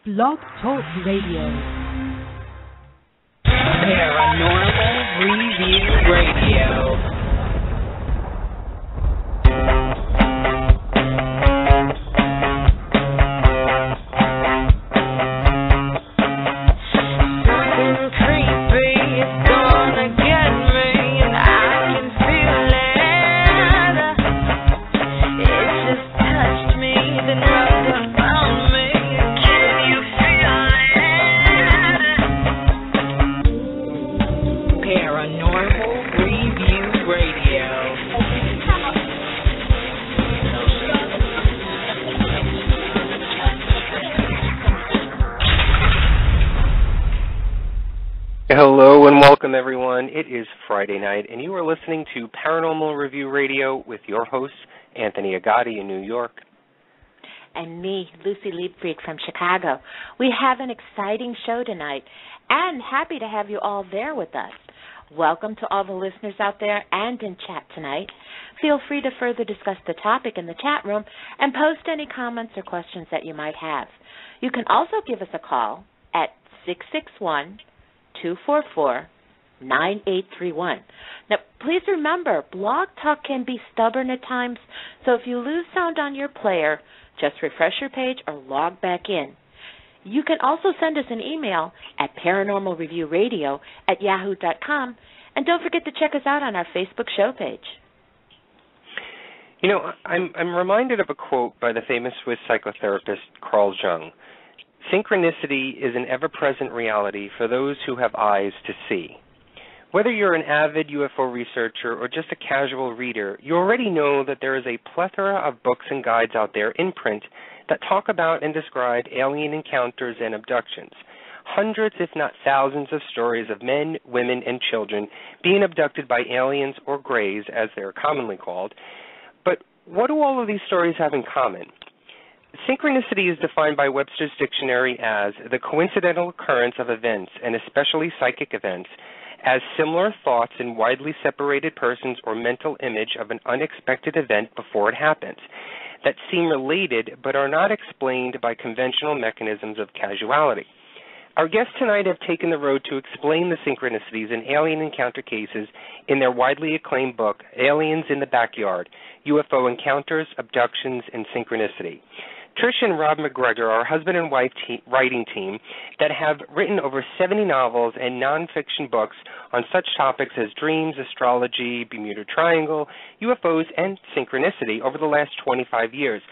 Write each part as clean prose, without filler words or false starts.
Blog Talk Radio. Paranormal Review Radio. Hello and welcome, everyone. It is Friday night, and you are listening to Paranormal Review Radio with your host, Anthony Agati in New York. And me, Lucy Liebfried from Chicago. We have an exciting show tonight, and happy to have you all there with us. Welcome to all the listeners out there and in chat tonight. Feel free to further discuss the topic in the chat room and post any comments or questions that you might have. You can also give us a call at 661-244-9831. Now, please remember, Blog Talk can be stubborn at times, so if you lose sound on your player, just refresh your page or log back in. You can also send us an email at paranormalreviewradio@yahoo.com, and don't forget to check us out on our Facebook show page. You know, I'm reminded of a quote by the famous Swiss psychotherapist Carl Jung. Synchronicity is an ever-present reality for those who have eyes to see. Whether you're an avid UFO researcher or just a casual reader, you already know that there is a plethora of books and guides out there in print that talk about and describe alien encounters and abductions. Hundreds, if not thousands, of stories of men, women, and children being abducted by aliens or greys, as they are commonly called. But what do all of these stories have in common? Synchronicity is defined by Webster's Dictionary as the coincidental occurrence of events, and especially psychic events, as similar thoughts in widely separated persons or mental image of an unexpected event before it happens, that seem related but are not explained by conventional mechanisms of causality. Our guests tonight have taken the road to explain the synchronicities in alien encounter cases in their widely acclaimed book, Aliens in the Backyard, UFO Encounters, Abductions, and Synchronicity. Trish and Rob MacGregor are a husband and wife writing team that have written over 70 novels and nonfiction books on such topics as dreams, astrology, Bermuda Triangle, UFOs, and synchronicity over the last 25 years.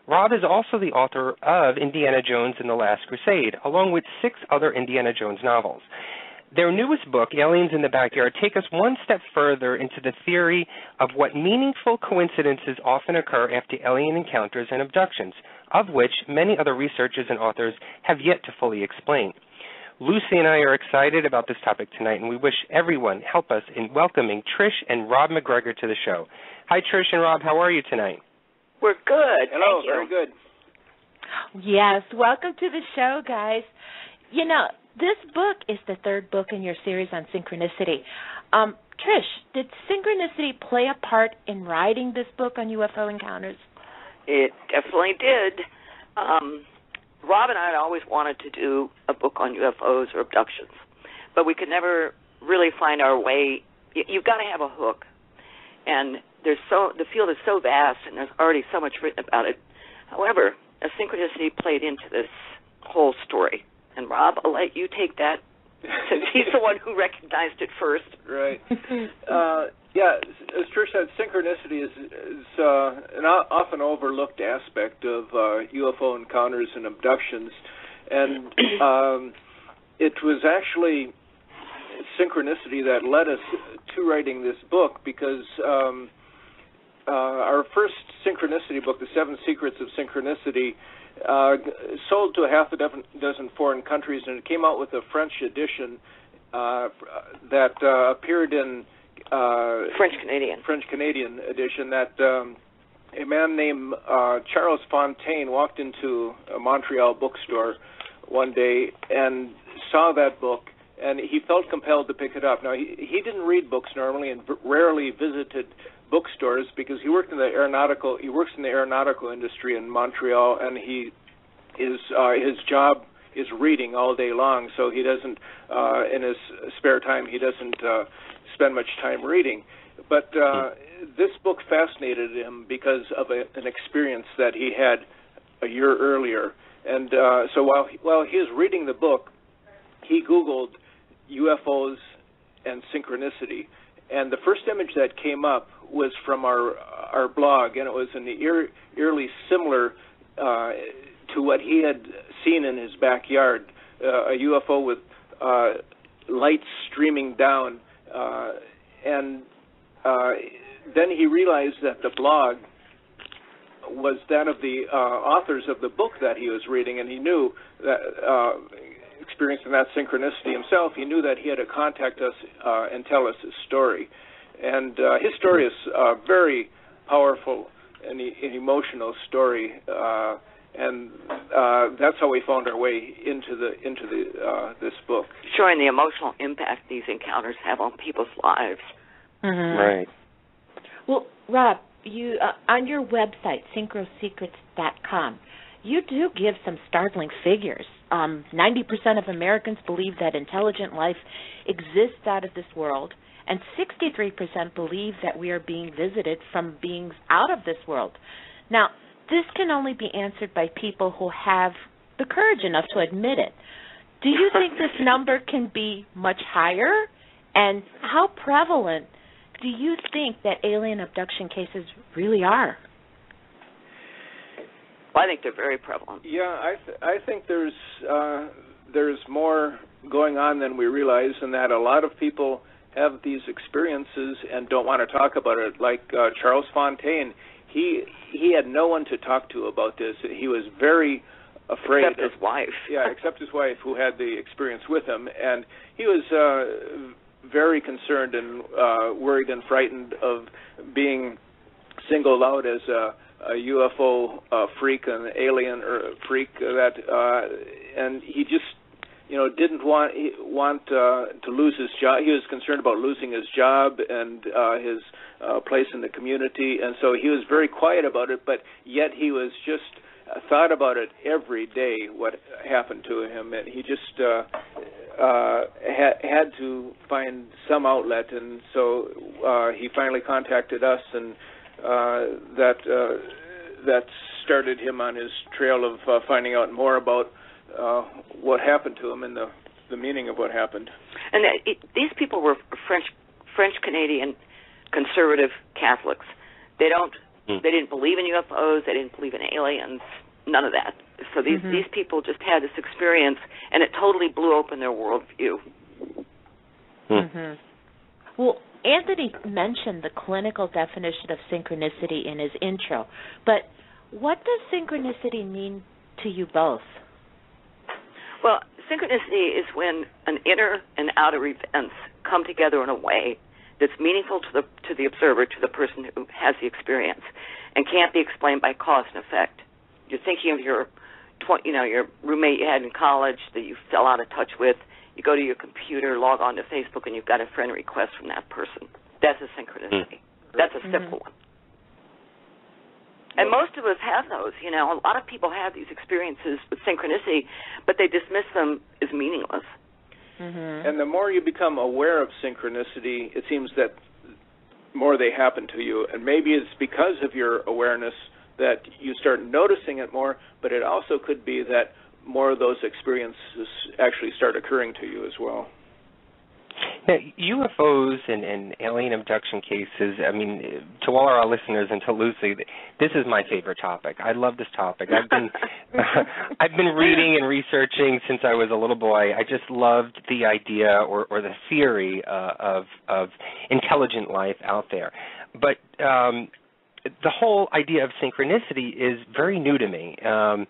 Rob is also the author of Indiana Jones and the Last Crusade, along with 6 other Indiana Jones novels. Their newest book, Aliens in the Backyard, take us one step further into the theory of what meaningful coincidences often occur after alien encounters and abductions, of which many other researchers and authors have yet to fully explain. Lucy and I are excited about this topic tonight, and we wish everyone help us in welcoming Trish and Rob MacGregor to the show. Hi, Trish and Rob. How are you tonight? We're good. Hello, Thank you. very good. Yes, welcome to the show, guys. You know, this book is the third book in your series on synchronicity. Trish, did synchronicity play a part in writing this book on UFO encounters? It definitely did. Rob and I had always wanted to do a book on UFOs or abductions, but we could never really find our way. You've got to have a hook, and the field is so vast, and there's already so much written about it. However, a synchronicity played into this whole story. And Rob, I'll let you take that since he's the one who recognized it first. Right. Yeah, as Trish said, synchronicity is an often overlooked aspect of UFO encounters and abductions. And it was actually synchronicity that led us to writing this book, because our first synchronicity book, The 7 Secrets of Synchronicity, sold to a half a dozen foreign countries, and it came out with a French edition that appeared in French Canadian edition, that a man named Charles Fontaine walked into a Montreal bookstore one day and saw that book, and he felt compelled to pick it up. Now, he didn't read books normally and rarely visited bookstores because he works in the aeronautical industry in Montreal, and his job is reading all day long, so he doesn't, in his spare time, he doesn't spend much time reading. But this book fascinated him because of an experience that he had a year earlier. And so while he was reading the book, he Googled UFOs and synchronicity. And the first image that came up was from our blog, and it was an eerily similar to what he had seen in his backyard, a UFO with lights streaming down. And then he realized that the blog was that of the authors of the book that he was reading, and he knew that, experiencing that synchronicity himself, he knew that he had to contact us and tell us his story. And his story is very powerful and an emotional story, and that's how we found our way into this book. Showing the emotional impact these encounters have on people's lives. Mm-hmm. Right. Well, Rob, you on your website, synchrosecrets.com, you do give some startling figures. 90% of Americans believe that intelligent life exists out of this world, and 63% believe that we are being visited from beings out of this world. Now, this can only be answered by people who have the courage enough to admit it. Do you think this number can be much higher? And how prevalent do you think that alien abduction cases really are? Well, I think they're very prevalent. Yeah, I think there's more going on than we realize, and that a lot of people have these experiences and don't want to talk about it. Like Charles Fontaine, he had no one to talk to about this. He was very afraid. Except his wife. Yeah, except his wife, who had the experience with him, and he was very concerned and worried and frightened of being singled out as a UFO freak, an alien or freak, and he just didn't want to lose his job. He was concerned about losing his job and his place in the community, and so he was very quiet about it, but yet he was just thought about it every day, what happened to him, and he just had to find some outlet, and so he finally contacted us, and that started him on his trail of finding out more about what happened to him and the meaning of what happened. And these people were French Canadian conservative Catholics. They didn't believe in UFOs. They didn't believe in aliens. None of that. So these people just had this experience, and it totally blew open their worldview. Mm-hmm. Well, Anthony mentioned the clinical definition of synchronicity in his intro, but what does synchronicity mean to you both? Well, synchronicity is when an inner and outer events come together in a way that's meaningful to the observer, to the person who has the experience, and can't be explained by cause and effect. You're thinking of your roommate you had in college that you fell out of touch with. You go to your computer, log on to Facebook, and you've got a friend request from that person. That's a synchronicity. That's a simple one. And most of us have those. A lot of people have these experiences with synchronicity, but they dismiss them as meaningless. And the more you become aware of synchronicity, it seems that more they happen to you. And maybe it's because of your awareness that you start noticing it more, but it also could be that more of those experiences actually start occurring to you as well. Now, UFOs and alien abduction cases, I mean, to all our listeners and to Lucy, this is my favorite topic. I love this topic. I've been reading and researching since I was a little boy. I just loved the idea or the theory of intelligent life out there. But the whole idea of synchronicity is very new to me. I'm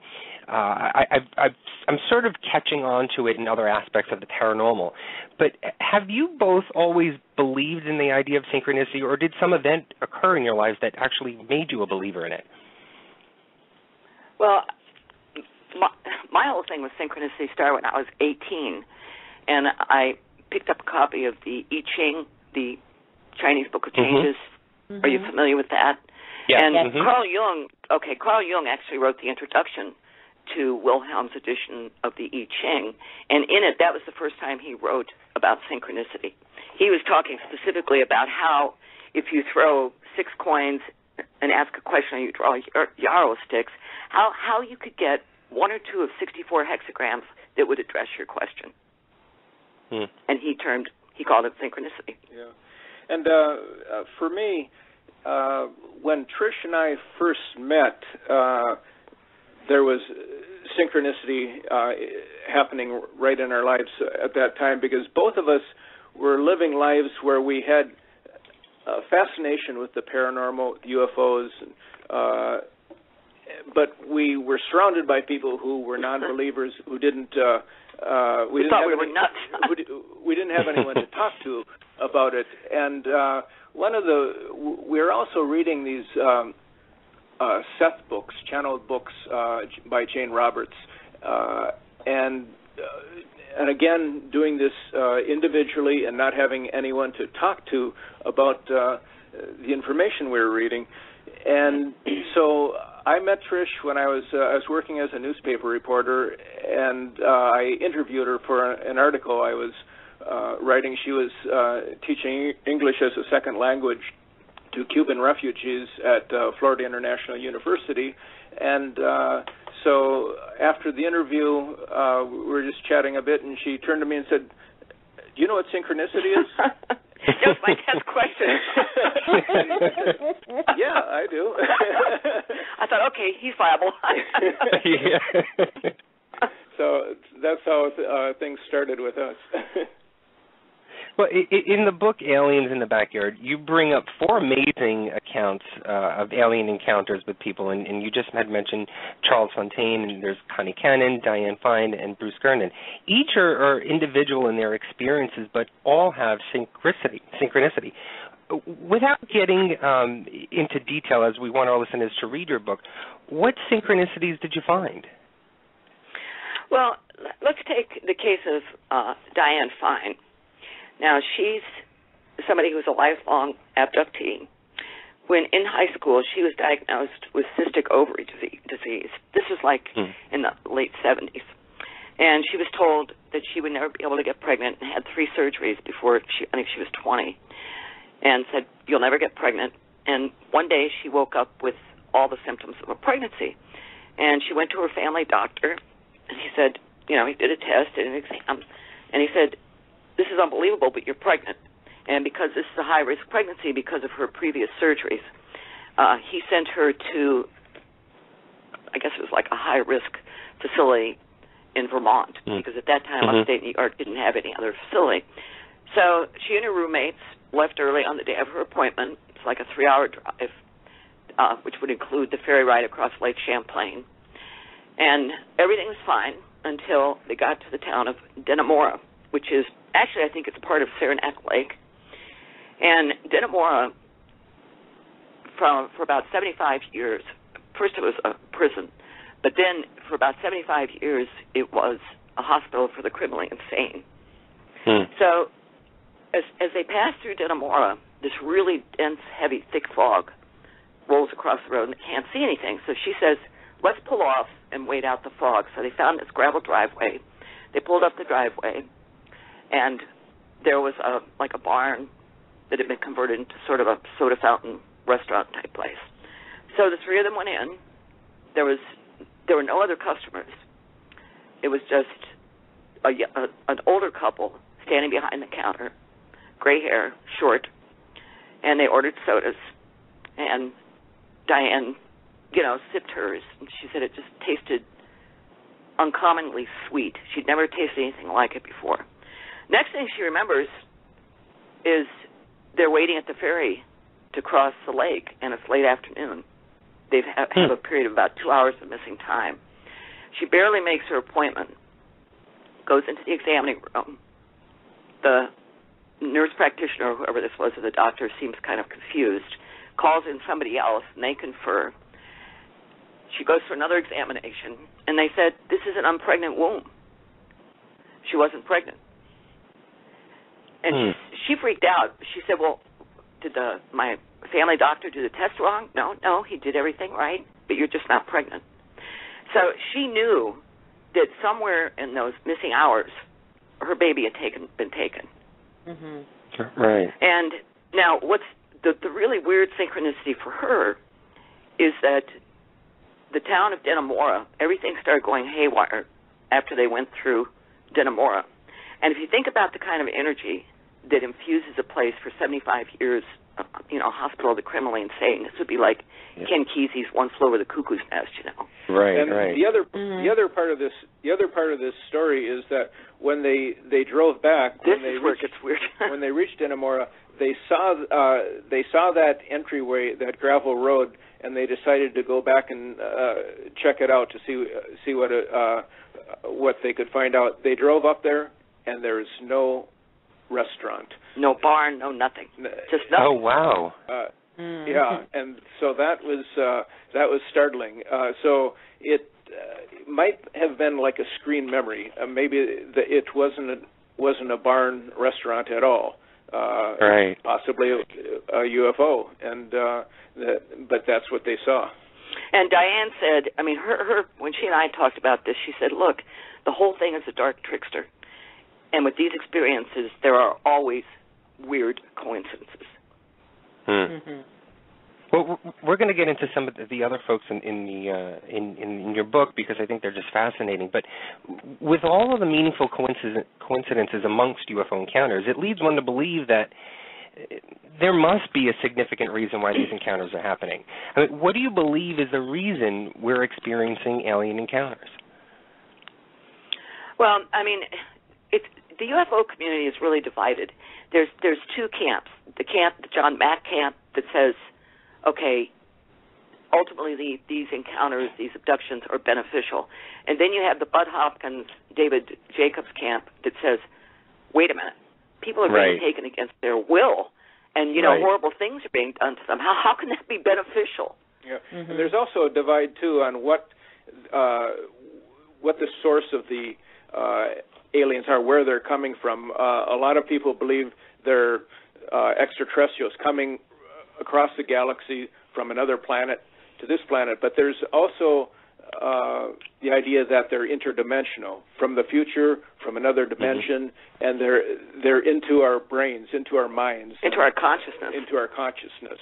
sort of catching on to it in other aspects of the paranormal. But have you both always believed in the idea of synchronicity, or did some event occur in your lives that actually made you a believer in it? Well, my whole thing with synchronicity started when I was 18, and I picked up a copy of the I Ching, the Chinese Book of Changes. Are you familiar with that? Yeah. And Carl Jung actually wrote the introduction to Wilhelm's edition of the I Ching, and in it, that was the first time he wrote about synchronicity. He was talking specifically about how if you throw 6 coins and ask a question and you draw yarrow sticks, how you could get 1 or 2 of 64 hexagrams that would address your question. And he called it synchronicity. Yeah. And for me, when Trish and I first met, there was synchronicity happening right in our lives at that time, because both of us were living lives where we had a fascination with the paranormal, UFOs, but we were surrounded by people who were non-believers, who didn't. We didn't have anyone to talk to about it, and we were also reading these Seth books, channeled books by Jane Roberts, and again doing this individually and not having anyone to talk to about the information we were reading. And so I met Trish when I was working as a newspaper reporter, and I interviewed her for an article I was writing. She was teaching English as a second language to Cuban refugees at Florida International University, and so after the interview, we were just chatting a bit, and she turned to me and said, "Do you know what synchronicity is?" That was my test question. Yeah, I do. I thought, okay, he's viable. Yeah. So that's how things started with us. Well, in the book Aliens in the Backyard, you bring up 4 amazing accounts of alien encounters with people, and you just had mentioned Charles Fontaine, and there's Connie Cannon, Diane Fine, and Bruce Gernon. Each are individual in their experiences, but all have synchronicity. Without getting into detail, as we want our listeners to read your book, what synchronicities did you find? Well, let's take the case of Diane Fine. Now, she's somebody who's a lifelong abductee. When in high school, she was diagnosed with cystic ovary disease. This was like in the late 70s. And she was told that she would never be able to get pregnant, and had 3 surgeries before I think she was 20, and said, "You'll never get pregnant." And one day she woke up with all the symptoms of a pregnancy. And she went to her family doctor, and he said, he did a test, did an exam, and he said, "This is unbelievable, but you're pregnant." And because this is a high-risk pregnancy because of her previous surgeries, he sent her to, I guess it was like a high-risk facility in Vermont, because at that time upstate New York didn't have any other facility. So she and her roommates left early on the day of her appointment. It's like a 3-hour drive, which would include the ferry ride across Lake Champlain. And everything was fine until they got to the town of Denimora, which is actually, I think it's part of Saranac Lake. And Denimora, for about 75 years, first it was a prison, but then for about 75 years it was a hospital for the criminally insane. So as they pass through Denimora, this really dense, heavy, thick fog rolls across the road, and they can't see anything. So she says, "Let's pull off and wait out the fog." So they found this gravel driveway. They pulled up the driveway, and there was a barn that had been converted into sort of a soda fountain restaurant type place. So the 3 of them went in. There were no other customers. It was just an older couple standing behind the counter, gray hair, short, and they ordered sodas. And Diane, sipped hers, and she said it just tasted uncommonly sweet. She'd never tasted anything like it before. Next thing she remembers is they're waiting at the ferry to cross the lake, and it's late afternoon. They have a period of about 2 hours of missing time. She barely makes her appointment, goes into the examining room. The nurse practitioner, or whoever this was, or the doctor, seems kind of confused, calls in somebody else, and they confer. She goes for another examination, and they said, "This is an unpregnant womb." She wasn't pregnant. And she freaked out. She said, "Well, did my family doctor do the test wrong?" No, he did everything right, but you're just not pregnant. So she knew that somewhere in those missing hours, her baby had been taken. Mm-hmm. Right. And now, what's the really weird synchronicity for her is that the town of Denimora, everything started going haywire after they went through Denimora. And if you think about the kind of energy that infuses a place for 75 years, Hospital of the Criminally Insane, this would be like Ken Kesey's One Flew Over the Cuckoo's Nest, Right, and right. The other part of this story is that when they drove back, where it gets weird. when they reached Denimora, they saw that entryway, that gravel road, and they decided to go back and check it out to see what they could find out. They drove up there, and there's no restaurant, no barn, no nothing, just nothing. Oh wow! Yeah, and so that was startling. So it might have been like a screen memory. Maybe it wasn't a barn restaurant at all. Right. Possibly a UFO, but that's what they saw. And Diane said, I mean, her when she and I talked about this, she said, look, the whole thing is a dark trickster. And with these experiences, there are always weird coincidences. Mm-hmm. Well, we're going to get into some of the other folks in your book because I think they're just fascinating. But with all of the meaningful coincidences amongst UFO encounters, it leads one to believe that there must be a significant reason why these encounters are happening. I mean, what do you believe is the reason we're experiencing alien encounters? Well, I mean, the UFO community is really divided. There's two camps. The John Mack camp that says, okay, ultimately these encounters, these abductions are beneficial. And then you have the Bud Hopkins, David Jacobs camp that says, wait a minute, people are being taken against their will, and horrible things are being done to them. How can that be beneficial? Yeah, and there's also a divide too on what the source of the aliens are, where they're coming from. A lot of people believe they're extraterrestrials coming across the galaxy from another planet to this planet, but there's also the idea that they're interdimensional, from the future, from another dimension, and they're into our brains, into our minds, into our consciousness,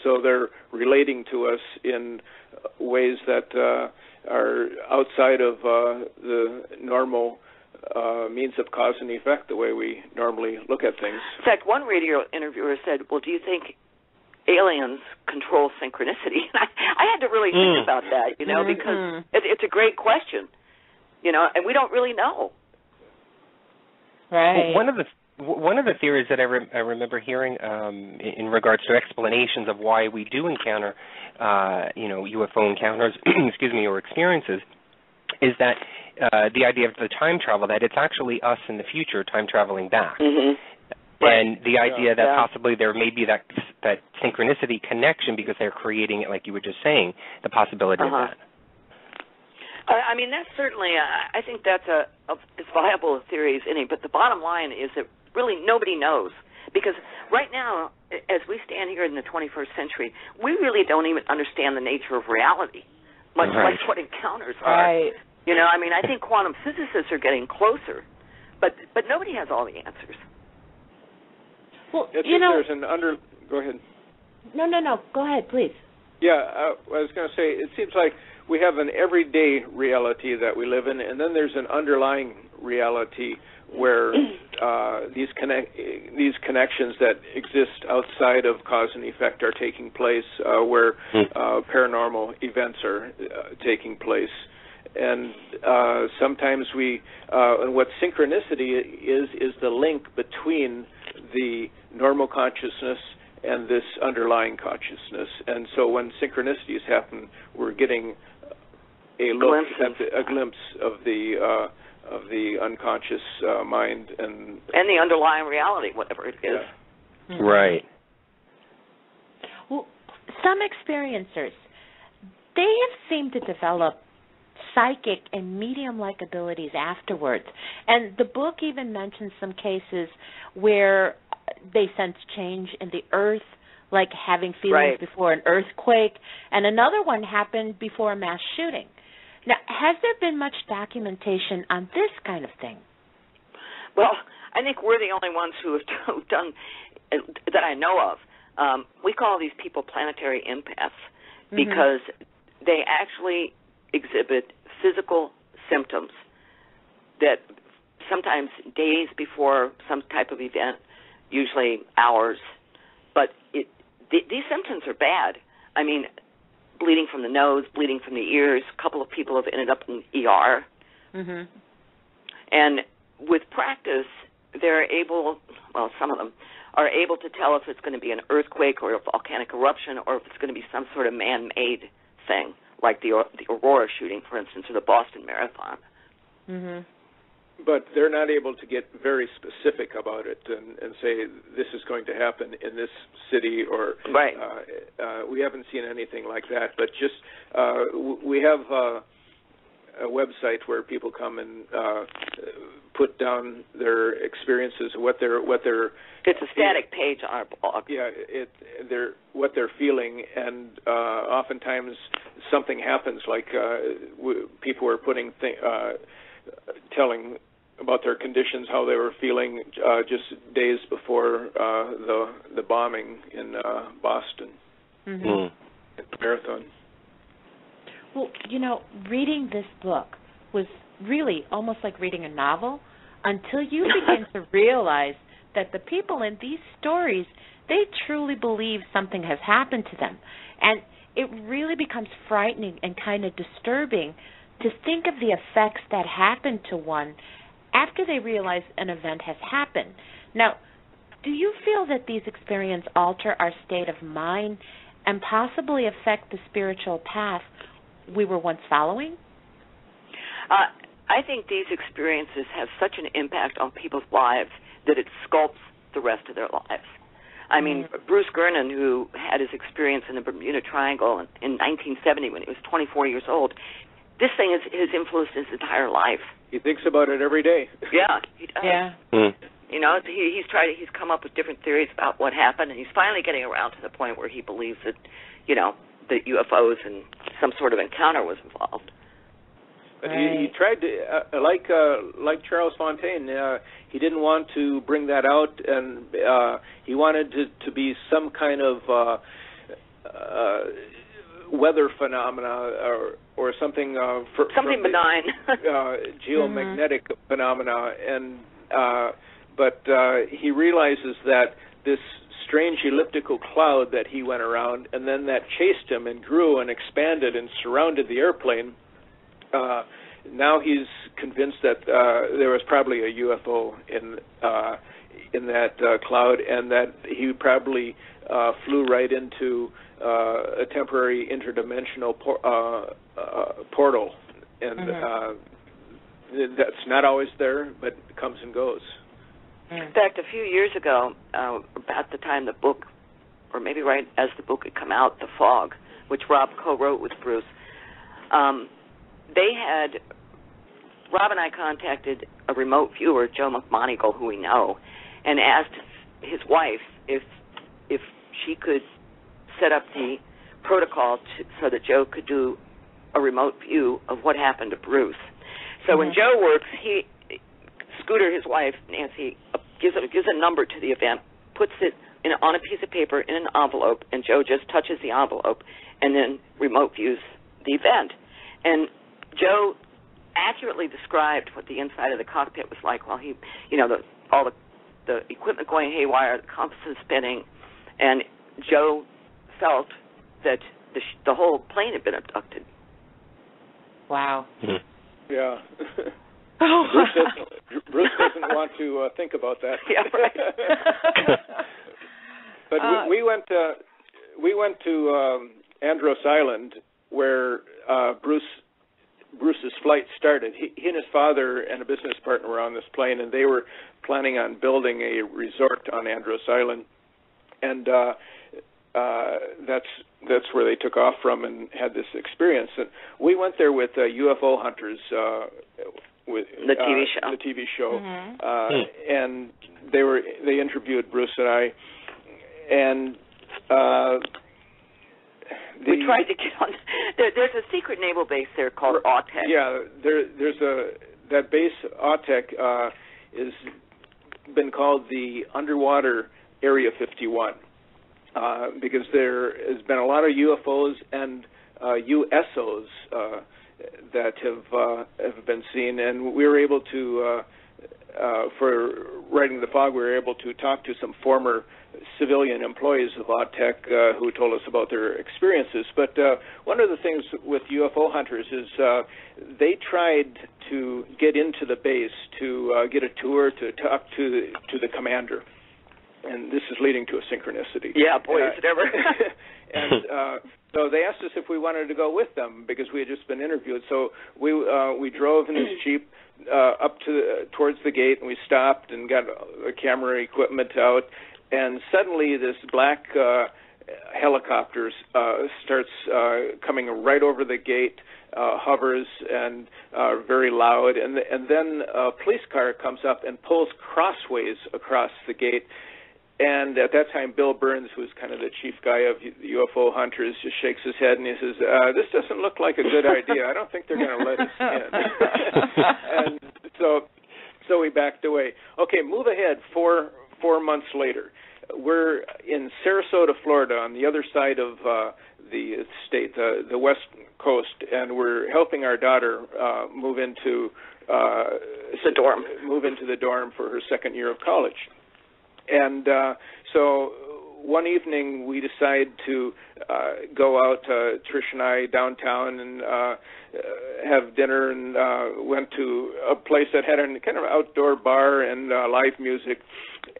so they're relating to us in ways that are outside of the normal means of cause and effect, the way we normally look at things. In fact, one radio interviewer said, well, do you think aliens control synchronicity? I had to really think about that, because it's a great question, and we don't really know. Right. Well, one of the theories that I remember hearing in regards to explanations of why we do encounter, UFO encounters, or experiences, is that the idea of the time travel, that it's actually us in the future time traveling back. Mm-hmm. And the idea that possibly there may be that synchronicity connection because they're creating it, like you were just saying, the possibility of that. I mean, that's certainly, I think that's as viable a theory as any, but the bottom line is that really nobody knows. Because right now, as we stand here in the 21st century, we really don't even understand the nature of reality, much like what encounters are. Right. I think quantum physicists are getting closer, but nobody has all the answers. Well, there's go ahead. No. Go ahead, please. Yeah, I was going to say, it seems like we have an everyday reality that we live in, and then there's an underlying reality where these connections that exist outside of cause and effect are taking place, where paranormal events are taking place. And sometimes and what synchronicity is the link between the normal consciousness and this underlying consciousness. And so when synchronicities happen, we're getting a glimpse of the unconscious mind and the underlying reality, whatever it is. Yeah. Mm-hmm. Right. Well, some experiencers, they have seemed to develop psychic and medium-like abilities afterwards. And the book even mentions some cases where they sense change in the earth, like having feelings before an earthquake, and another one happened before a mass shooting. Now, has there been much documentation on this kind of thing? Well, I think we're the only ones who have done, that I know of. We call these people planetary empaths because they actually exhibit physical symptoms that sometimes days before some type of event, usually hours, but these symptoms are bad. I mean, bleeding from the nose, bleeding from the ears. A couple of people have ended up in ER. And with practice, they're able, well, some of them are able to tell if it's going to be an earthquake or a volcanic eruption or if it's going to be some sort of man-made thing, like the Aurora shooting, for instance, or the Boston Marathon. But they're not able to get very specific about it and say this is going to happen in this city or we haven't seen anything like that. But just we have a website where people come and put down their experiences, what they're. It's a static page on our blog. Yeah, what they're feeling, and oftentimes something happens. Like people are putting telling about their conditions, how they were feeling just days before the bombing in Boston at the marathon. Well, you know, reading this book was really almost like reading a novel until you begin to realize that the people in these stories, they truly believe something has happened to them. And it really becomes frightening and kind of disturbing to think of the effects that happen to one after they realize an event has happened. Now, do you feel that these experiences alter our state of mind and possibly affect the spiritual path we were once following? I think these experiences have such an impact on people's lives that it sculpts the rest of their lives. I mean, Bruce Gernon, who had his experience in the Bermuda Triangle in 1970 when he was 24 years old, this thing has influenced his entire life. He thinks about it every day. Yeah, he does. Yeah. You know, he's come up with different theories about what happened, and he's finally getting around to the point where he believes that, you know, the UFOs and some sort of encounter was involved. He tried to, like Charles Fontaine, he didn't want to bring that out, and he wanted to be some kind of weather phenomena or something something benign, geomagnetic phenomena, and but he realizes that this strange elliptical cloud that he went around, and then that chased him and grew and expanded and surrounded the airplane. Now he's convinced that there was probably a UFO in that cloud, and that he probably flew right into a temporary interdimensional portal, and that's not always there, but it comes and goes. In fact, a few years ago, about the time the book, or maybe right as the book had come out, The Fog, which Rob co-wrote with Bruce, Rob and I contacted a remote viewer, Joe McMonigal, who we know, and asked his wife if she could set up the protocol so that Joe could do a remote view of what happened to Bruce. So when Joe works, Scooter, his wife, Nancy, gives a number to the event, puts it on a piece of paper in an envelope, and Joe just touches the envelope and then remote views the event. And Joe accurately described what the inside of the cockpit was like while he, you know, all the equipment going haywire, the compasses spinning, and Joe felt that the whole plane had been abducted. Wow. Yeah. Bruce doesn't want to think about that. Yeah, right. But we went to Andros Island, where Bruce's flight started. He and his father and a business partner were on this plane, and they were planning on building a resort on Andros Island, and that's where they took off from and had this experience. And we went there with UFO Hunters, with the TV show. And they interviewed Bruce and I, and We tried to get on. There's a secret naval base there called Autek. Yeah, there's that base Autek is been called the Underwater Area 51 because there has been a lot of UFOs and USOs that have been seen, and we were able to, for Writing the Fog, we were able to talk to some former civilian employees of Autek who told us about their experiences. But one of the things with UFO hunters is they tried to get into the base to get a tour to talk to the commander. And this is leading to a synchronicity. Yeah, boy, is it ever. And so they asked us if we wanted to go with them because we had just been interviewed. So we drove in this Jeep up towards the gate, and we stopped and got camera equipment out. And suddenly this black helicopter starts coming right over the gate, hovers, and very loud. And then a police car comes up and pulls crossways across the gate. And at that time, Bill Burns, who's kind of the chief guy of UFO Hunters, just shakes his head and he says, this doesn't look like a good idea. I don't think they're going to let us in. And so we backed away. Okay, move ahead 4 months later. We're in Sarasota, Florida, on the other side of the state, the west coast, and we're helping our daughter move into the dorm. Move into the dorm for her second year of college. And so one evening we decide to go out, Trish and I, downtown and have dinner, and went to a place that had a kind of outdoor bar and live music.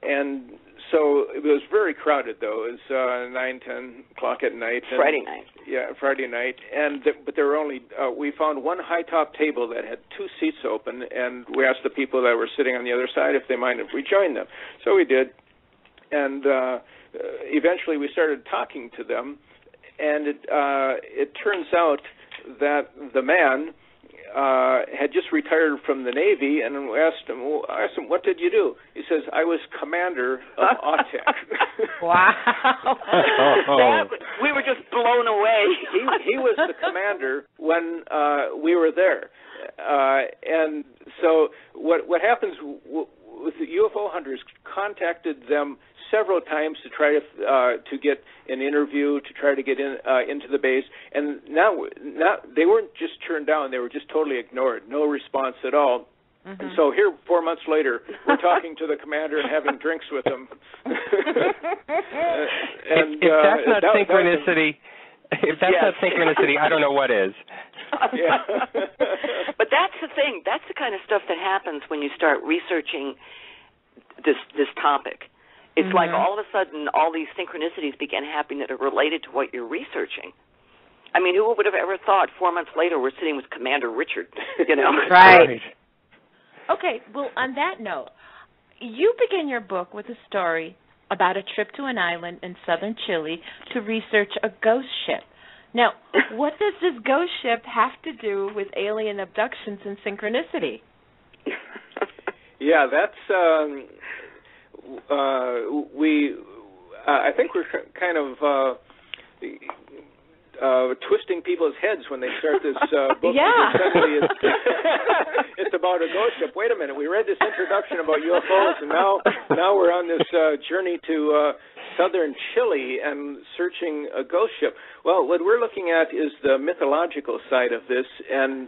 And so it was very crowded, though. It was 9-10 o'clock at night. Friday night. Yeah, Friday night. But there were only, we found one high-top table that had 2 seats open, and we asked the people that were sitting on the other side if they minded if we joined them. So we did. And eventually we started talking to them, and it turns out that the man had just retired from the Navy, and I asked him, what did you do? He says, I was commander of Autek. Wow. We were just blown away. He was the commander when we were there. And so what happens with the UFO hunters, contacted them several times to try to get an interview, to try to get into the base, and now they weren't just turned down; they were just totally ignored, no response at all. Mm-hmm. And so here, 4 months later, we're talking to the commander and having drinks with him. And if that's not synchronicity, I don't know what is. Yeah. But that's the thing. That's the kind of stuff that happens when you start researching this topic. It's like all of a sudden all these synchronicities begin happening that are related to what you're researching. I mean, who would have ever thought 4 months later we're sitting with Commander Richard, you know? Right. Okay, well, on that note, you begin your book with a story about a trip to an island in southern Chile to research a ghost ship. Now, what does this ghost ship have to do with alien abductions and synchronicity? Yeah, that's... I think we're kind of twisting people's heads when they start this book. Yeah. Suddenly it's about a ghost ship. Wait a minute, we read this introduction about UFOs, and now we're on this journey to southern Chile and searching a ghost ship. Well, what we're looking at is the mythological side of this, and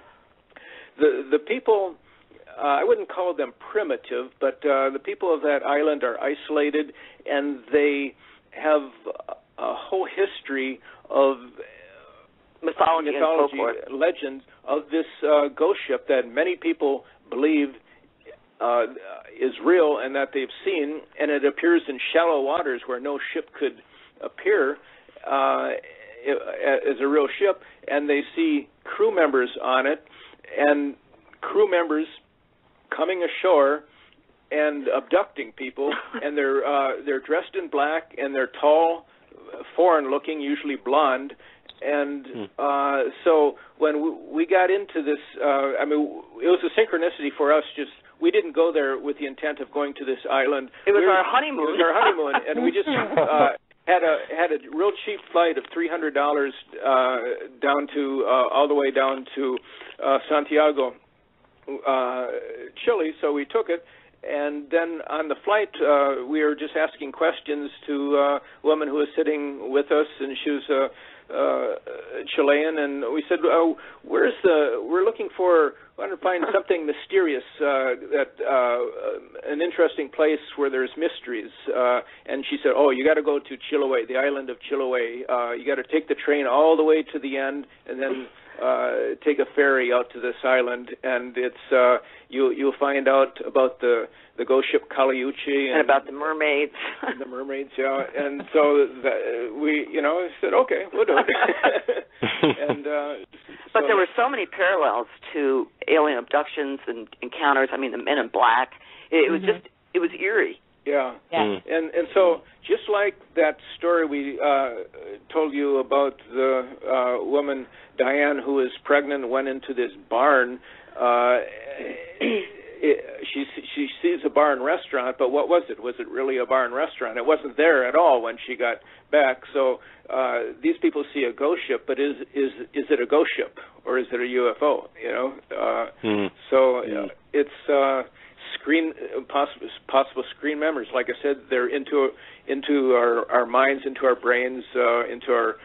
the people... I wouldn't call them primitive, but the people of that island are isolated, and they have a whole history of mythology and so forth. Legends of this ghost ship that many people believe is real and that they've seen, and it appears in shallow waters where no ship could appear as a real ship, and they see crew members on it, and crew members coming ashore and abducting people, and they're dressed in black, and they're tall, foreign-looking, usually blonde, and so when we got into this, I mean, it was a synchronicity for us. Just we didn't go there with the intent of going to this island. It was our honeymoon. It was our honeymoon, and we just had a real cheap flight of $300 down to all the way down to Santiago, Chile. So we took it, and then on the flight we were just asking questions to a woman who was sitting with us, and she was Chilean, and we said, we're looking for, we want to find something mysterious, an interesting place where there's mysteries. And she said, you got to go to Chiloé, the island of Chiloé. You got to take the train all the way to the end, and then take a ferry out to this island, and it's you'll find out about the ghost ship Caliucci and about the mermaids. The mermaids, yeah. And so we, said, okay, we'll do it. And but there were so many parallels to alien abductions and encounters. I mean, the Men in Black. It was just, it was eerie. Yeah. And so just like that story we told you about the woman Diane who was pregnant and went into this barn. She sees a barn restaurant, but what was it? Was it really a barn restaurant? It wasn't there at all when she got back. So these people see a ghost ship, but is it a ghost ship or is it a UFO? So it's possible screen memories. Like I said, they're into our minds, into our brains, into our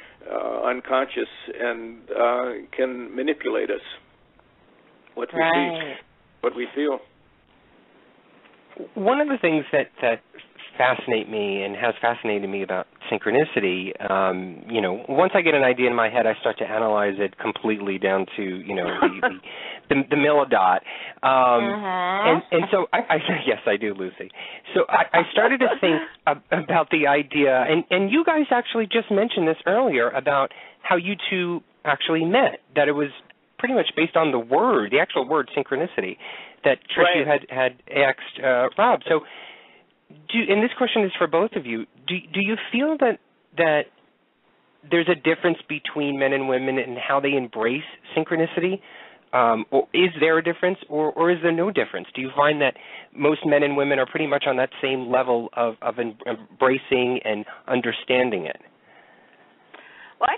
unconscious, and can manipulate us. What we see, what we feel. One of the things that fascinate me and has fascinated me about synchronicity, once I get an idea in my head, I start to analyze it completely down to, the millidot. And so I yes, I do, Lucy. So I started to think about the idea, and you guys actually just mentioned this earlier about how you two actually met, that it was pretty much based on the actual word synchronicity that Trish you had asked Rob. So, and this question is for both of you. Do you feel that there's a difference between men and women in how they embrace synchronicity? Or is there a difference, or is there no difference? Do you find that most men and women are pretty much on that same level of embracing and understanding it? Well, I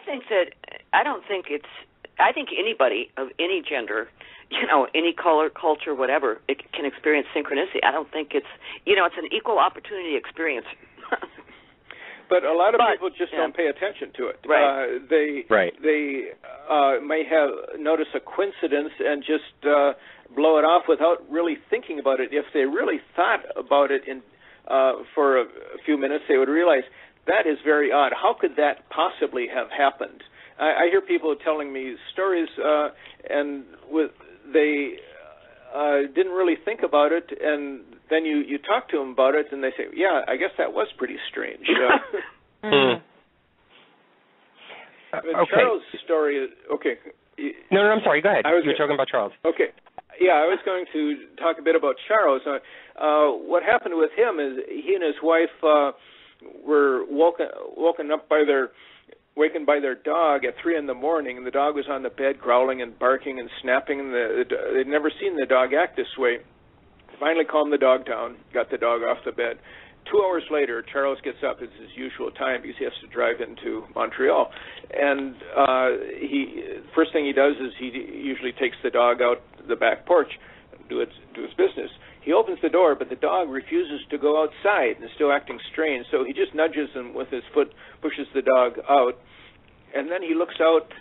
think anybody of any gender, any color, culture, whatever, it can experience synchronicity. I don't think it's an equal opportunity experience. But a lot of people just don't pay attention to it. Right. They may have noticed a coincidence and just blow it off without really thinking about it. If they really thought about it for a few minutes, they would realize that is very odd. How could that possibly have happened? I hear people telling me stories, and they didn't really think about it, and then you talk to them about it, and they say, yeah, I guess that was pretty strange. Okay. Charles' story is, okay. No, I'm sorry, go ahead. You were talking about Charles. Okay. Yeah, I was going to talk a bit about Charles. What happened with him is he and his wife were wakened by their dog at 3 a.m, and the dog was on the bed growling and barking and snapping, and they'd never seen the dog act this way. Finally calmed the dog down, got the dog off the bed. 2 hours later, Charles gets up at his usual time because he has to drive into Montreal. And first thing he does is he usually takes the dog out the back porch and do his business. He opens the door, but the dog refuses to go outside and is still acting strange. So he just nudges him with his foot, pushes the dog out, and then he looks out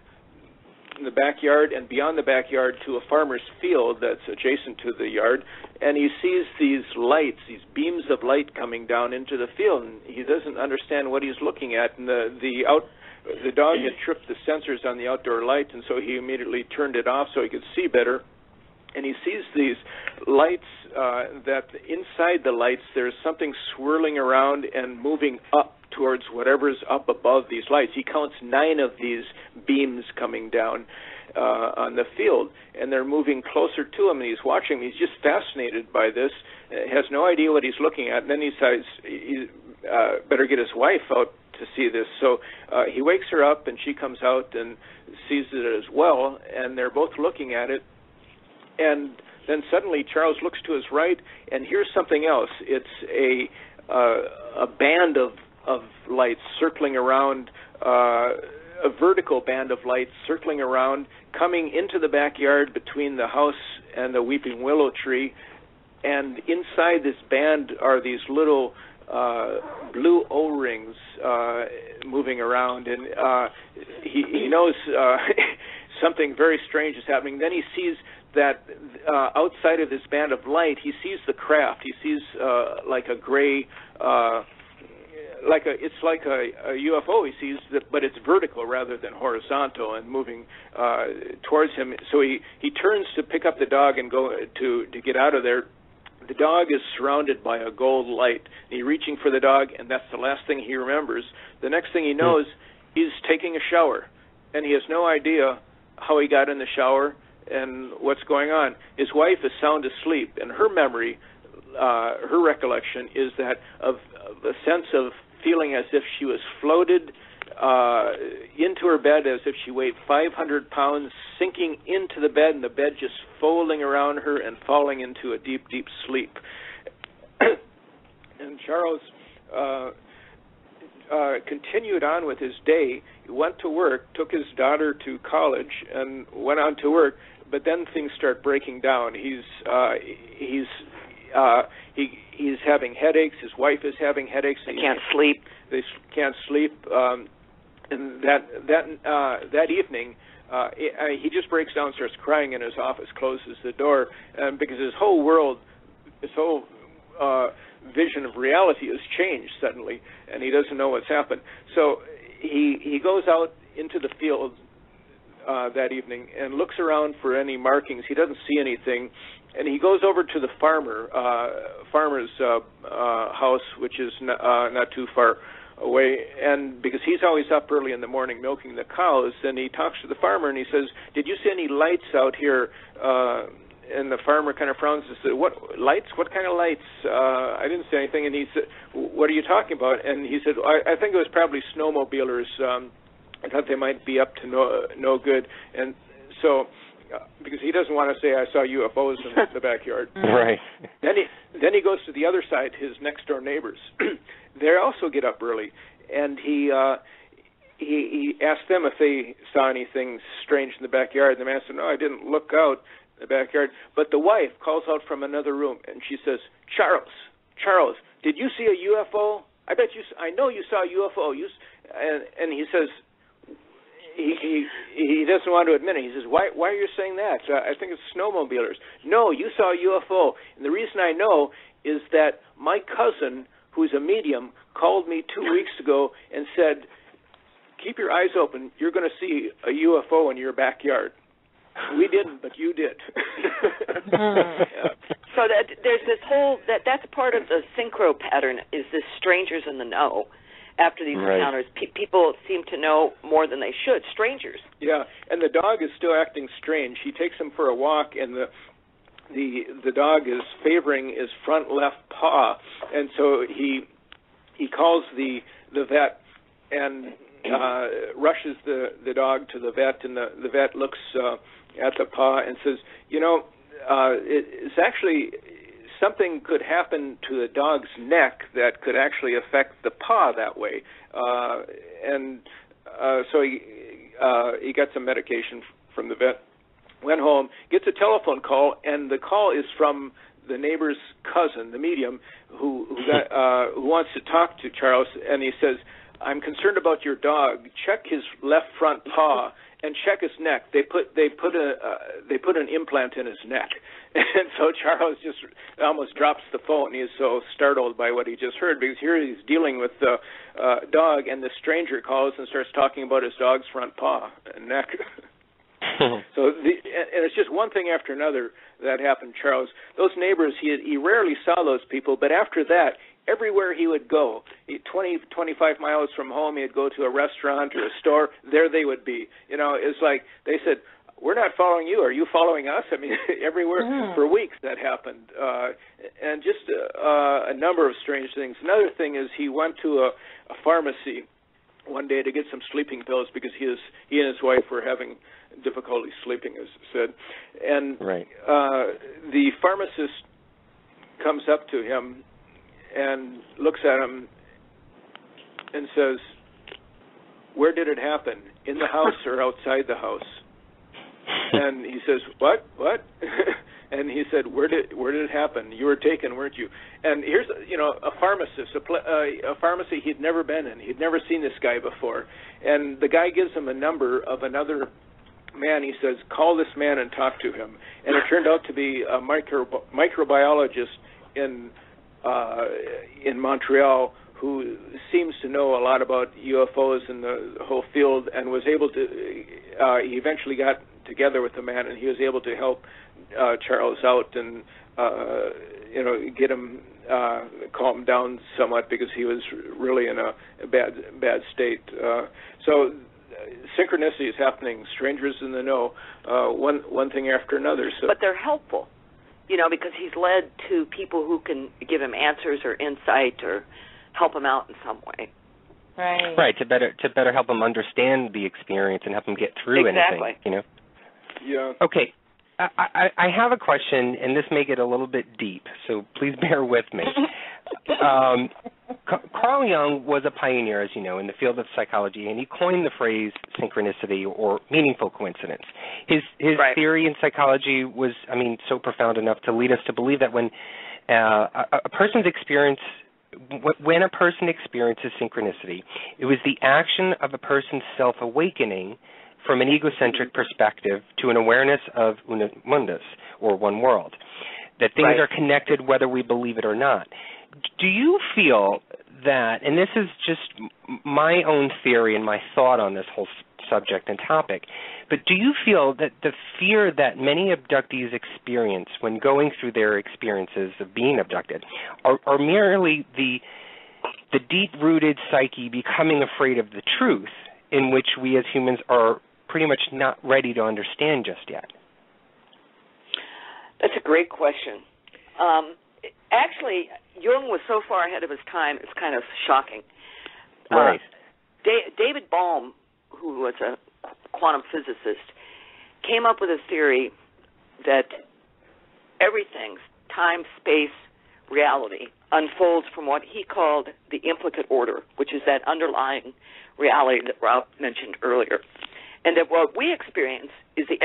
in the backyard and beyond the backyard to a farmer's field that's adjacent to the yard, and he sees these lights, these beams of light coming down into the field, and he doesn't understand what he's looking at. And the dog had tripped the sensors on the outdoor light, and so he immediately turned it off so he could see better. And he sees these lights, that inside the lights there's something swirling around and moving up towards whatever's up above these lights. He counts 9 of these beams coming down on the field, and they're moving closer to him, and he's watching. He's just fascinated by this, has no idea what he's looking at, and then he decides he better get his wife out to see this. So he wakes her up, and she comes out and sees it as well, and they're both looking at it. And then suddenly Charles looks to his right and hears something else. It's a band of of lights circling around, a vertical band of lights circling around, coming into the backyard between the house and the weeping willow tree. And inside this band are these little blue O-rings moving around, and he knows something very strange is happening. Then he sees that outside of this band of light, he sees the craft. He sees like a gray, it's like a UFO. He sees that, but it's vertical rather than horizontal and moving towards him. So he turns to pick up the dog and go to get out of there. The dog is surrounded by a gold light. He's reaching for the dog, and that's the last thing he remembers. The next thing he knows, he's taking a shower, and he has no idea how he got in the shower and what's going on. His wife is sound asleep, and her memory, her recollection is that of a sense of feeling as if she was floated into her bed, as if she weighed 500 pounds, sinking into the bed, and the bed just folding around her and falling into a deep, deep sleep. And Charles continued on with his day. He went to work, took his daughter to college, and went on to work. But then things start breaking down. He's having headaches. His wife is having headaches. They can't sleep. They can't sleep. And that evening, he just breaks down, starts crying in his office, closes the door, because his whole world, his whole vision of reality has changed suddenly, and he doesn't know what's happened. So he goes out into the field that evening and looks around for any markings. He doesn't see anything, and he goes over to the farmer's house, which is not too far away, and because he's always up early in the morning milking the cows, and he talks to the farmer and he says, "Did you see any lights out here?" And the farmer kind of frowns and says, "What lights? What kind of lights?" I didn't say anything. And he said, "What are you talking about?" And he said, I think it was probably snowmobilers. I thought they might be up to no good. And so, because he doesn't want to say, "I saw UFOs in the backyard." Right. Then he goes to the other side, his next door neighbors. They also get up early, and he asked them if they saw anything strange in the backyard. And the man said, "No, I didn't look out in the backyard." But the wife calls out from another room, and she says, Charles, did you see a UFO? I know you saw a UFO." And he says, he doesn't want to admit it. He says, why are you saying that? I think it's snowmobilers." "No, you saw a UFO. And the reason I know is that my cousin, who's a medium, called me 2 weeks ago and said, 'Keep your eyes open. You're going to see a UFO in your backyard.' We didn't, but you did." So that there's this whole that's part of the synchro pattern, is this strangers in the know. After these encounters, people seem to know more than they should. Strangers. Yeah, and the dog is still acting strange. He takes him for a walk, and the dog is favoring his front left paw, and so he calls the vet and rushes the dog to the vet, and the vet looks at the paw and says, it's actually something could happen to the dog's neck that could actually affect the paw that way. So he got some medication from the vet, went home, gets a telephone call, and the call is from the neighbor's cousin, the medium, who wants to talk to Charles, and he says, "I'm concerned about your dog. Check his left front paw and check his neck. They put an implant in his neck." And so Charles just almost drops the phone. He is so startled by what he just heard, because here he's dealing with the dog, and the stranger calls and starts talking about his dog's front paw and neck. And it's just one thing after another that happened, Charles. Those neighbors, he rarely saw those people, but after that, everywhere he would go, 25 miles from home, he'd go to a restaurant or a store, there they would be. It's like they said, "We're not following you. Are you following us?" I mean, everywhere for weeks that happened. And just a number of strange things. Another thing is he went to a pharmacy one day to get some sleeping pills because he and his wife were having difficulty sleeping, as said. And the pharmacist comes up to him and looks at him and says, "Where did it happen? In the house or outside the house?" And he says, "What? And he said, "Where did it happen? You were taken, weren't you?" And here's a pharmacist, a pharmacy he'd never been in. He'd never seen this guy before. And the guy gives him a number of another man. He says, "Call this man and talk to him." And it turned out to be a microbiologist in Montreal who seems to know a lot about UFOs and the whole field, and was able to. He eventually got together with the man, and he was able to help Charles out and get him, calm him down somewhat, because he was really in a bad state. So synchronicity is happening. Strangers in the know, one thing after another. So, but they're helpful, because he's led to people who can give him answers or insight or help him out in some way. Right. To better help him understand the experience and help him get through anything. Yeah. Okay. I have a question, and this may get a little bit deep, so please bear with me. Carl Jung was a pioneer, as you know, in the field of psychology, and he coined the phrase synchronicity or meaningful coincidence. His theory in psychology was, so profound enough to lead us to believe that when a person experiences synchronicity, it was the action of a person's self-awakening from an egocentric perspective to an awareness of una mundus, or one world, that things are connected whether we believe it or not. Do you feel that, and this is just my own theory and my thought on this whole subject and topic, but do you feel that the fear that many abductees experience when going through their experiences of being abducted are merely the deep-rooted psyche becoming afraid of the truth, in which we as humans are pretty much not ready to understand just yet? That's a great question. Actually, Jung was so far ahead of his time, it's kind of shocking. Right. David Bohm, who was a quantum physicist, came up with a theory that everything's time, space, reality unfolds from what he called the implicate order, which is that underlying reality that Rob mentioned earlier. And that what we experience is the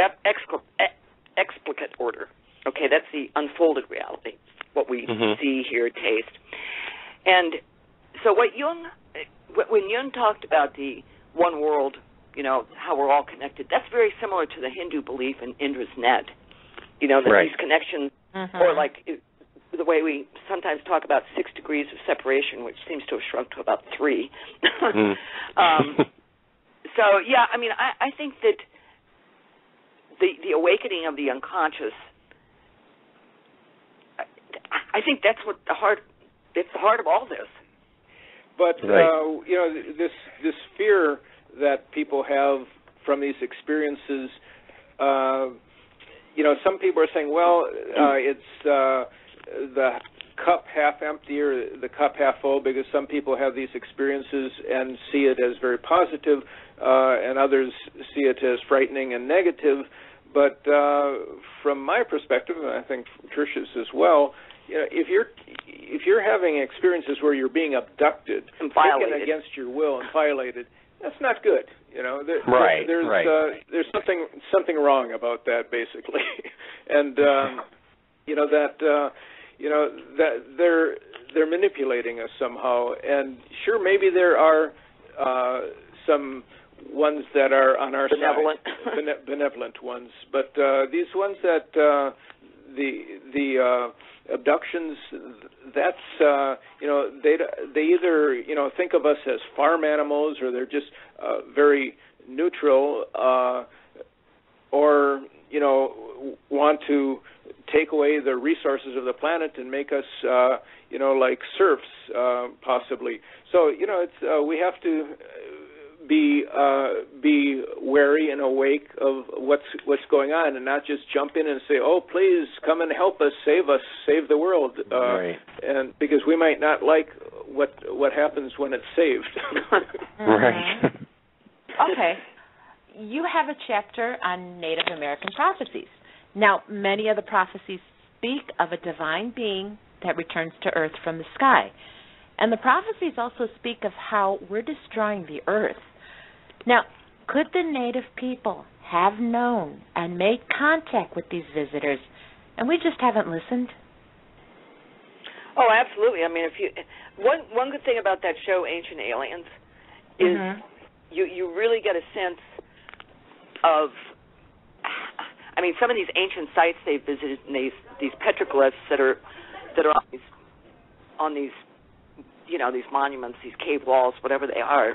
explicate order. Okay, that's the unfolded reality, what we see, hear, taste. And so when Jung talked about the one world, how we're all connected, that's very similar to the Hindu belief in Indra's net. That these connections, or like the way we sometimes talk about 6 degrees of separation, which seems to have shrunk to about 3. So, yeah, I think that the awakening of the unconscious, I think that's what it's the heart of all this. But, this fear that people have from these experiences, some people are saying, well, it's the cup half empty or the cup half full, because some people have these experiences and see it as very positive, and others see it as frightening and negative. But from my perspective, and I think Trish's as well, if you're having experiences where you're being abducted, taken against your will and violated, that's not good. There's something wrong about that, basically, and that they're manipulating us somehow. And sure, maybe there are some ones that are on our side, benevolent ones, but these ones that the abductions, that's they either think of us as farm animals, or they're just very neutral, or want to take away the resources of the planet and make us like serfs, possibly. So it's we have to be wary and awake of what's going on, and not just jump in and say, "Oh, please come and help us, save the world," and because we might not like what happens when it's saved. Right. Okay, you have a chapter on Native American prophecies. Now, many of the prophecies speak of a divine being that returns to Earth from the sky. And the prophecies also speak of how we're destroying the earth. Now, could the native people have known and made contact with these visitors, and we just haven't listened? Oh, absolutely. I mean, one good thing about that show, Ancient Aliens, is you really get a sense of, I mean, some of these ancient sites they visited, and these petroglyphs that are on these you know, these monuments, these cave walls, whatever they are.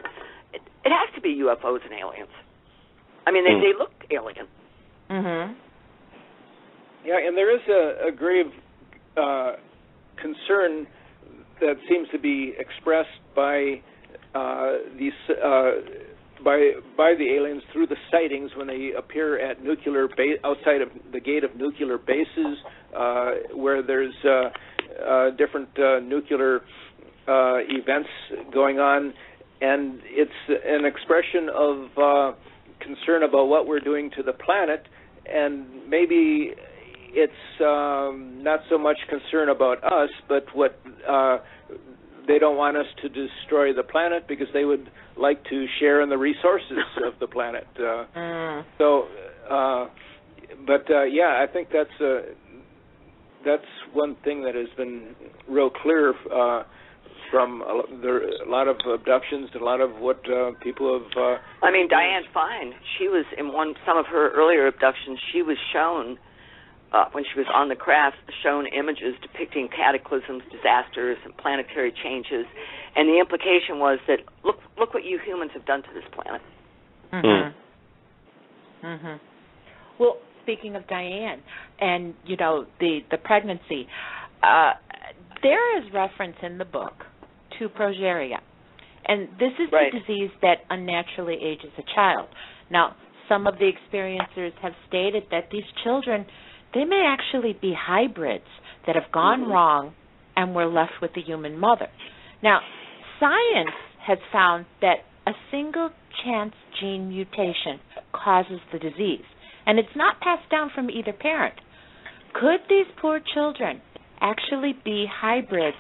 It has to be UFOs and aliens. I mean, they look alien. Mhm. Yeah, and there is a grave concern that seems to be expressed by these by the aliens through the sightings when they appear at outside of the gate of nuclear bases, where there's different nuclear events going on, and it's an expression of concern about what we're doing to the planet, and maybe it's not so much concern about us, but what they don't want us to destroy the planet because they would like to share in the resources of the planet. So, I think that's one thing that has been real clear from a lot of abductions and a lot of what people have. I mean, Diane Fine, she was in some of her earlier abductions. She was shown when she was on the craft, shown images depicting cataclysms, disasters, and planetary changes, and the implication was that look what you humans have done to this planet. Well, speaking of Diane, and you know the pregnancy, there is reference in the book to progeria, and this is the disease that unnaturally ages a child. Now, some of the experiencers have stated that these children, they may actually be hybrids that have gone wrong and were left with the human mother. Now, science has found that a single chance gene mutation causes the disease, and it's not passed down from either parent. Could these poor children actually be hybrids,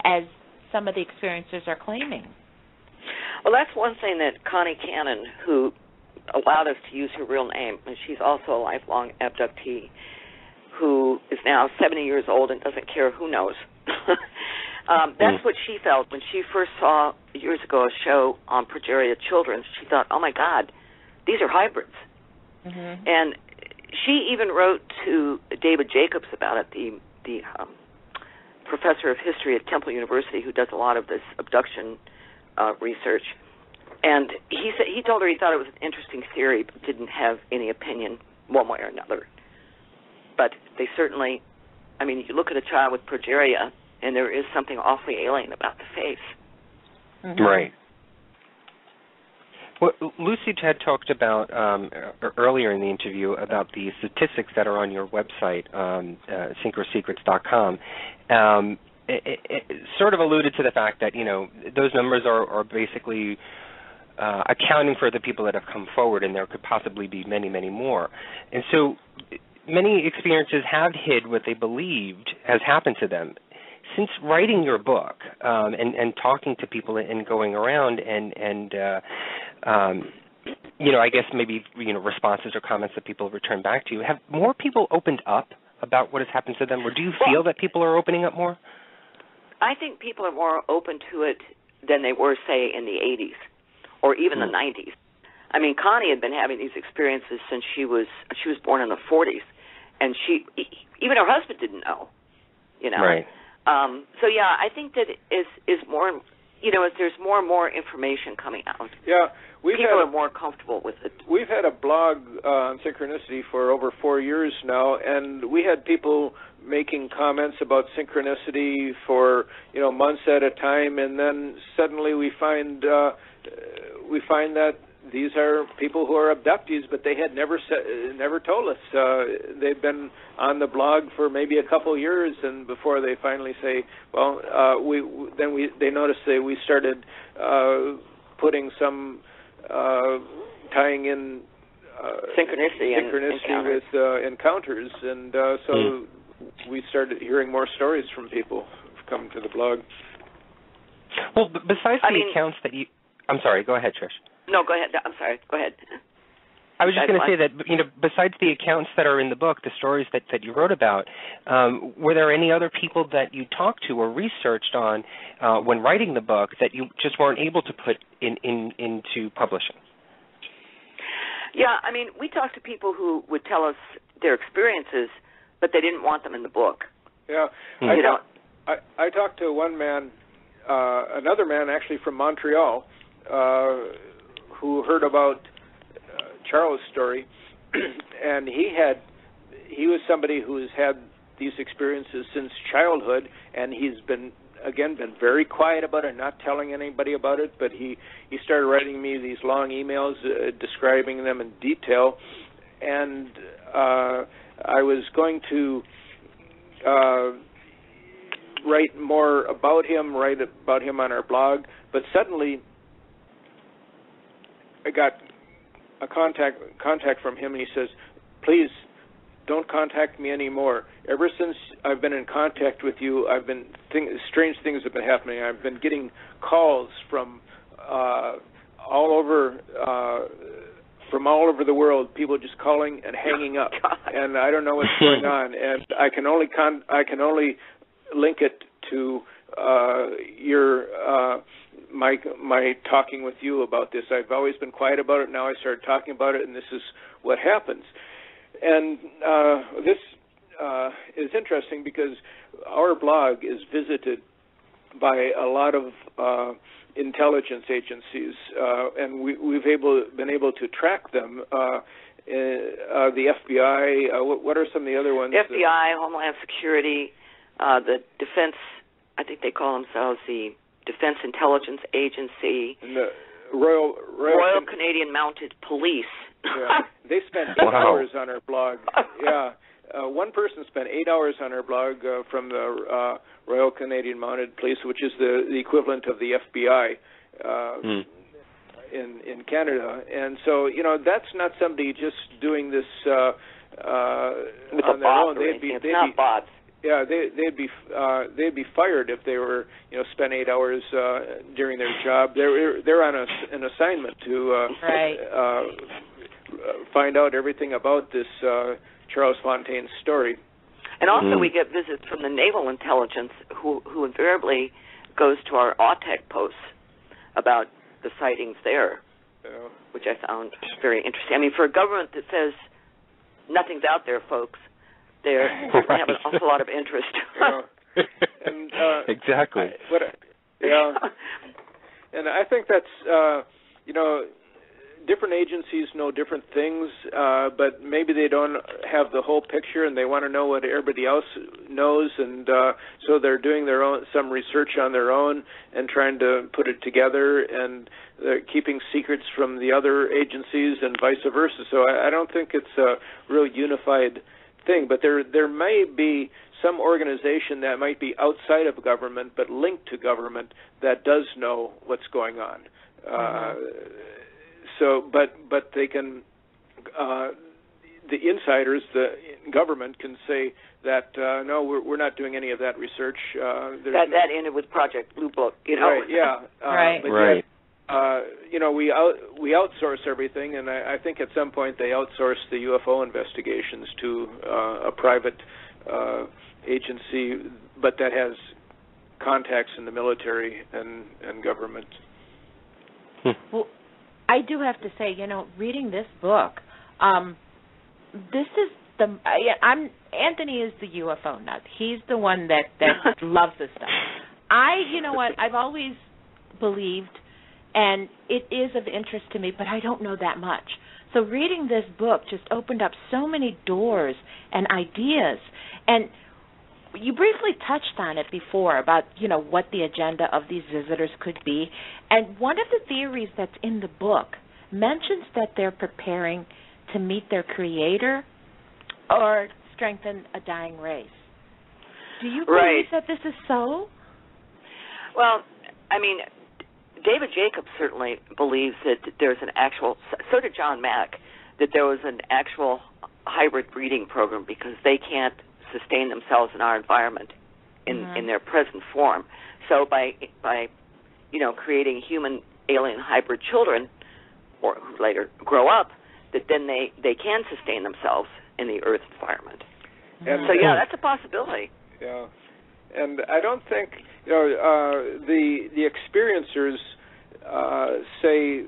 as some of the experiencers are claiming? Well, that's one thing that Connie Cannon, who allowed us to use her real name, and she's also a lifelong abductee, who is now 70 years old and doesn't care who knows. That's what she felt when she first saw, years ago, a show on progeria children. She thought, oh, my God, these are hybrids. And she even wrote to David Jacobs about it, the professor of history at Temple University who does a lot of this abduction research. And he told her he thought it was an interesting theory but didn't have any opinion one way or another. But they certainly, I mean, you look at a child with progeria, and there is something awfully alien about the face. Right. Well, Lucy had talked about earlier in the interview about the statistics that are on your website, synchrosecrets.com. It sort of alluded to the fact that, you know, those numbers are basically accounting for the people that have come forward, and there could possibly be many, many more. And so many experiences have hid what they believed has happened to them. Since writing your book and talking to people and going around and you know, I guess maybe, you know, responses or comments that people return back to you, have more people opened up about what has happened to them, or do you feel that people are opening up more? I think people are more open to it than they were, say, in the 80s or even the 90s. I mean, Connie had been having these experiences since she was born in the 40s, and even her husband didn't know, you know. Right. So yeah, I think that is more, you know, as there's more and more information coming out. Yeah, people are more comfortable with it. We've had a blog on Synchronicity for over 4 years now, and we had people making comments about synchronicity for, you know, months at a time, and then suddenly we find that these are people who are abductees, but they had never told us. They've been on the blog for maybe a couple years, and before they finally say, well, they noticed that we started putting some tying in synchronicity with encounters, and so we started hearing more stories from people who've come to the blog. Well, besides accounts that you... I'm sorry, go ahead, Trish. No, go ahead. I'm sorry, go ahead. I was just going to say that, besides the accounts that are in the book, the stories that you wrote about, were there any other people that you talked to or researched on when writing the book that you just weren't able to put into publishing? Yeah, we talked to people who would tell us their experiences, but they didn't want them in the book. Yeah, I talked to one man, another man actually from Montreal, who heard about Charles' story, and he was somebody who has had these experiences since childhood, and he's been very quiet about it, not telling anybody about it, but he started writing me these long emails describing them in detail, and I was going to write more about him, on our blog, but suddenly I got a contact from him, and he says, "Please don't contact me anymore. Ever since I've been in contact with you, strange things have been happening. I've been getting calls from all over the world, people just calling and hanging up, and I don't know what's going on. And I can only link it to my talking with you about this. I've always been quiet about it. Now I started talking about it, and this is what happens." And this is interesting because our blog is visited by a lot of intelligence agencies, and we've been able to track them. The FBI. What are some of the other ones? FBI, Homeland Security, the Defense. I think they call themselves the Defense Intelligence Agency, and the Royal Canadian Mounted Police. Yeah, they spent 8 hours on our blog. Yeah, one person spent 8 hours on our blog from the Royal Canadian Mounted Police, which is the equivalent of the FBI in Canada. And so, that's not somebody just doing this on their own. It's not bots. Yeah, they'd be fired if they were spent 8 hours during their job. They're on an assignment to find out everything about this Charles Fontaine's story. And also we get visits from the Naval Intelligence who invariably goes to our AUTEC posts about the sightings there, which I found very interesting. For a government that says nothing's out there, folks, they have an awful lot of interest. And, exactly. And I think that's, different agencies know different things, but maybe they don't have the whole picture, and they want to know what everybody else knows, and so they're doing some research on their own and trying to put it together, and they're keeping secrets from the other agencies and vice versa. So I don't think it's a real unified thing, but there may be some organization that might be outside of government but linked to government that does know what's going on. So, but they can, the insiders, the government can say that no, we're not doing any of that research. That ended with Project Blue Book, Right. Yeah. Right. But right. Yet, we outsource everything, and I think at some point they outsourced the UFO investigations to a private agency, but that has contacts in the military and government. Well, I do have to say, reading this book, this is Anthony is the UFO nut. He's the one that loves this stuff. I've always believed, and it is of interest to me, but I don't know that much. So reading this book just opened up so many doors and ideas. And you briefly touched on it before about, what the agenda of these visitors could be. And one of the theories that's in the book mentions that they're preparing to meet their creator or strengthen a dying race. Do you believe that this is so? Well, David Jacobs certainly believes that there's an actual, so did John Mack, that there was an actual hybrid breeding program because they can't sustain themselves in our environment in their present form. So by creating human-alien hybrid children, or who later grow up, that then they can sustain themselves in the Earth environment. And so, yeah, that's a possibility. Yeah. And I don't think, the experiencers say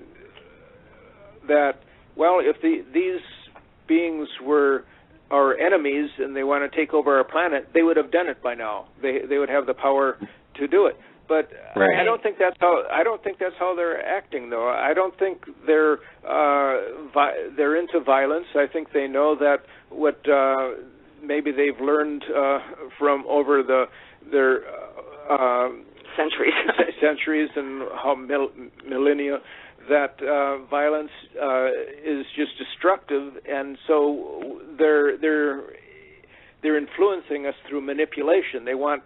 that, well, if these beings were our enemies and they want to take over our planet, they would have done it by now. They would have the power to do it. But right. I don't think that's how they're acting, though. I don't think they're into violence. I think they know that what maybe they've learned from over their centuries and how millennia, that violence is just destructive, and so they're influencing us through manipulation. They want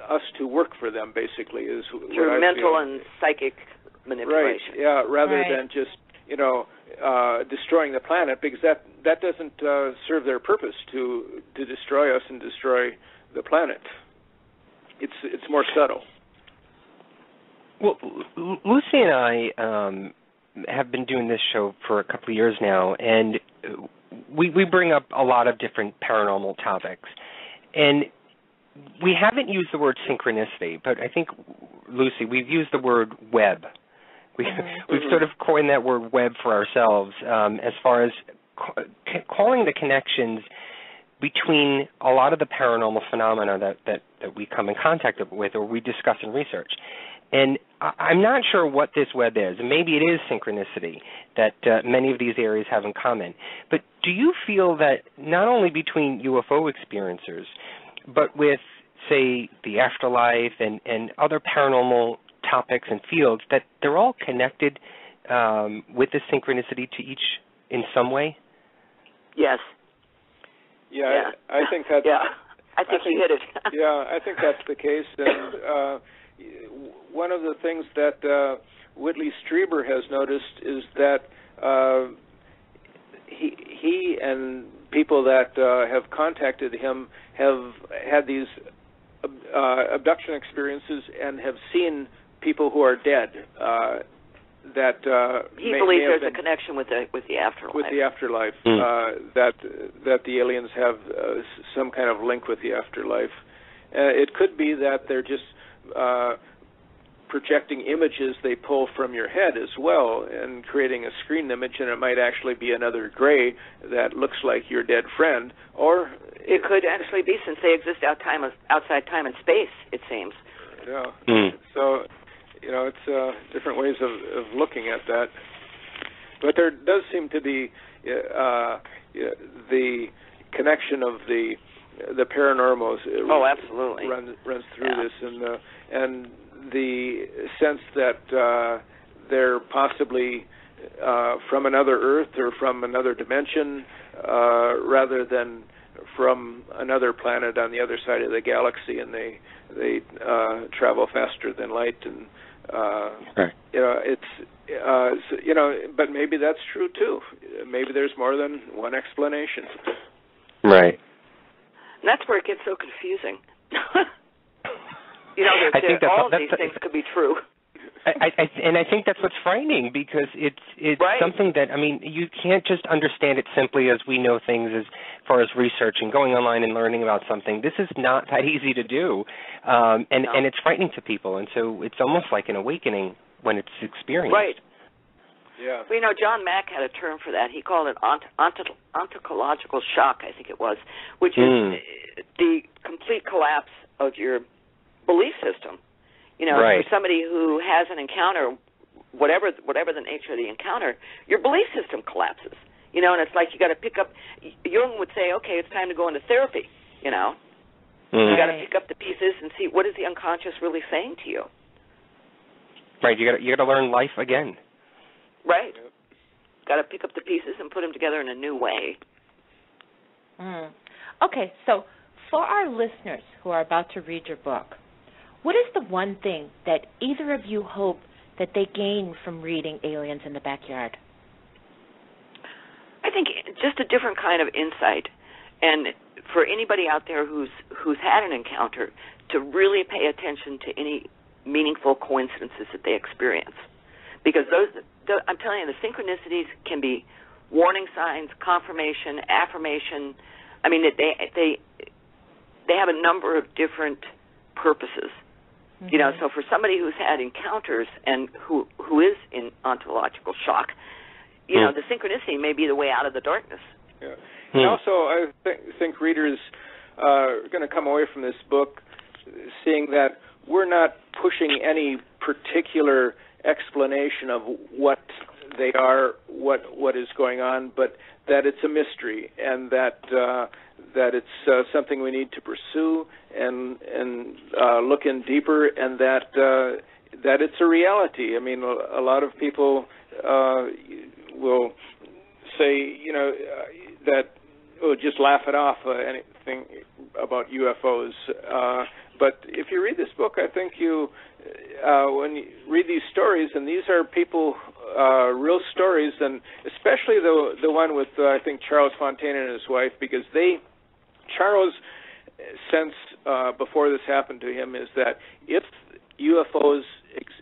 us to work for them, basically, is through mental and psychic manipulation. Right. Yeah. Rather than just destroying the planet, because that doesn't serve their purpose to destroy us and destroy the planet. It's more subtle. Well, Lucy and I have been doing this show for a couple of years now, and we bring up a lot of different paranormal topics. And we haven't used the word synchronicity, but I think, Lucy, we've used the word web. We've sort of coined that word web for ourselves as far as calling the connections between a lot of the paranormal phenomena that we come in contact with or we discuss in research. And I'm not sure what this web is. Maybe it is synchronicity that many of these areas have in common. But do you feel that not only between UFO experiencers, but with, say, the afterlife and other paranormal topics and fields, that they're all connected with this synchronicity to each in some way? Yes. Yeah. I think that's... Yeah, I think you hit it. Yeah, I think that's the case. And one of the things that Whitley Strieber has noticed is that he and people that have contacted him have had these abduction experiences and have seen people who are dead. That he believes there's a connection with the afterlife. With the afterlife, that the aliens have some kind of link with the afterlife. It could be that they're just projecting images they pull from your head as well and creating a screen image, and it might actually be another gray that looks like your dead friend, or it could actually be, since they exist outside time and space, it seems. Yeah. So, it's different ways of looking at that. But there does seem to be the connection of the paranormal. Oh, absolutely. Runs through this, and the sense that they're possibly from another Earth or from another dimension, rather than from another planet on the other side of the galaxy, and they travel faster than light, and but maybe that's true too. Maybe there's more than one explanation. Right. And that's where it gets so confusing. I think all of these things could be true. And I think that's what's frightening, because it's something that, you can't just understand it simply as we know things as far as research and going online and learning about something. This is not that easy to do, and it's frightening to people, and so it's almost like an awakening when it's experienced. Right. Yeah. Well, John Mack had a term for that. He called it ontological shock, I think it was, which is the complete collapse of your belief system. For somebody who has an encounter, whatever the nature of the encounter, your belief system collapses. And it's like you got to pick up. Jung would say, okay, it's time to go into therapy. You got to pick up the pieces and see what is the unconscious really saying to you. Right. You got to learn life again. Right. Got to pick up the pieces and put them together in a new way. Okay, so for our listeners who are about to read your book, what is the one thing that either of you hope that they gain from reading Aliens in the Backyard? I think just a different kind of insight, and for anybody out there who's had an encounter, to really pay attention to any meaningful coincidences that they experience. Because I'm telling you, the synchronicities can be warning signs, confirmation, affirmation. I mean, they have a number of different purposes. Mm-hmm. You know, so for somebody who's had encounters and who is in ontological shock, you know, the synchronicity may be the way out of the darkness. Yeah. And also, I think readers are going to come away from this book seeing that we're not pushing any particular explanation of what they are, what is going on, but that it's a mystery, and that it's something we need to pursue and look in deeper, and that it's a reality. I mean, a lot of people will say, you know, that just laugh it off, anything about UFOs. But if you read this book, I think when you read these stories, and these are people, real stories, and especially the one with, I think, Charles Fontaine and his wife, because Charles' sense before this happened to him is that if UFOs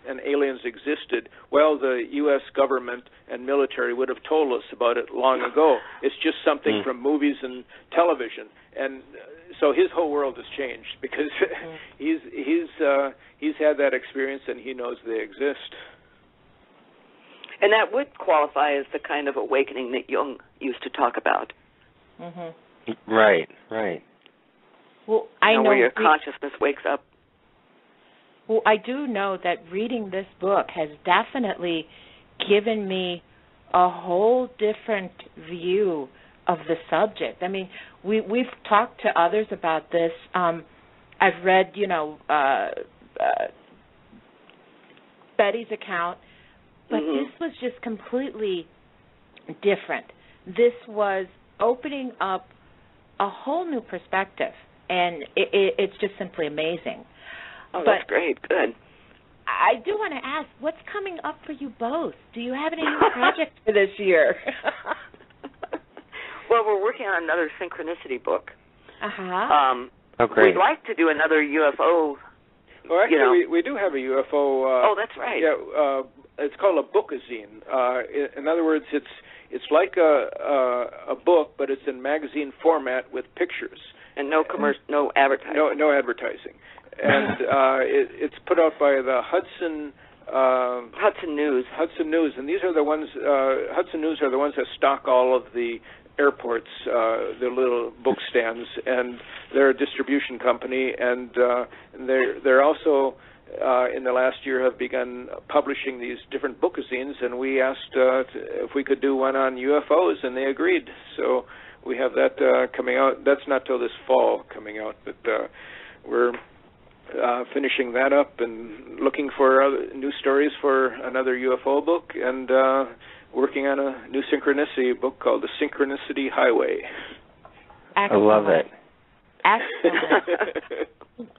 and aliens existed, well, the U.S. government and military would have told us about it long ago. It's just something from movies and television, and so his whole world has changed because he's had that experience and he knows they exist. And that would qualify as the kind of awakening that Jung used to talk about. Mm-hmm. Right. Well, I know where your consciousness wakes up. Well, I do know that reading this book has definitely given me a whole different view of the subject. I mean, we've talked to others about this. I've read, Betty's account, but this was just completely different. This was opening up a whole new perspective, and it's just simply amazing. Oh, that's great. Good. I do want to ask, what's coming up for you both? Do you have any new projects for this year? Well, we're working on another Synchronicity book. Oh, great. We'd like to do another UFO. Well, actually, we do have a UFO. Oh, that's right. Yeah, it's called a bookazine. In other words, it's like a book, but it's in magazine format with pictures. And no advertising. No advertising. And it's put out by the Hudson News. Hudson News, and these are the ones. Hudson News are the ones that stock all of the airports, the little book stands, and they're a distribution company, and they're also in the last year have begun publishing these different bookazines, and we asked if we could do one on UFOs, and they agreed. So we have that coming out. That's not till this fall coming out, but we're finishing that up and looking for new stories for another UFO book, and working on a new Synchronicity book called The Synchronicity Highway. Excellent. I love it. Excellent.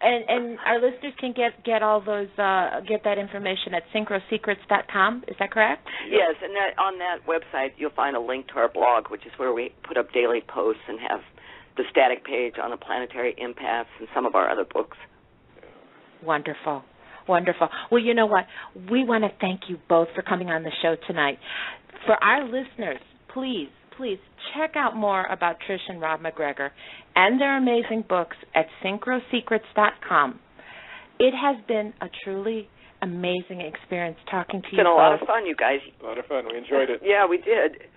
and our listeners can get all those get that information at synchrosecrets.com. Is that correct? Yes, and on that website you'll find a link to our blog, which is where we put up daily posts and have the static page on the planetary empaths and some of our other books. Wonderful. Well, you know what? We want to thank you both for coming on the show tonight. For our listeners, please check out more about Trish and Rob MacGregor and their amazing books at synchrosecrets.com. It has been a truly amazing experience talking to you both. It's been a lot of fun, you guys. A lot of fun. We enjoyed it. Yeah, we did.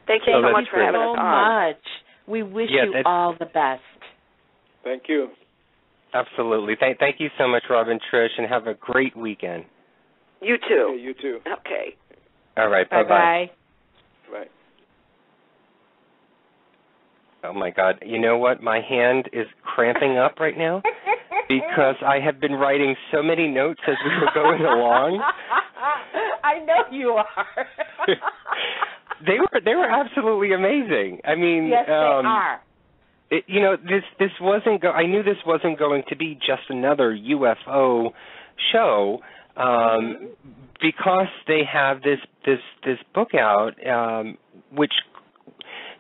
Thank you so much for having us on. Much. We wish you all the best. Thank you. Absolutely. Thank you so much, Rob and Trish, and have a great weekend. You too. Okay, you too. Okay. All right. Bye-bye. Bye. Oh, my God. You know what? My hand is cramping up right now because I have been writing so many notes as we were going along. I know you are. They were absolutely amazing. I mean, yes, they are. This wasn't. I knew this wasn't going to be just another UFO show, because they have this book out, which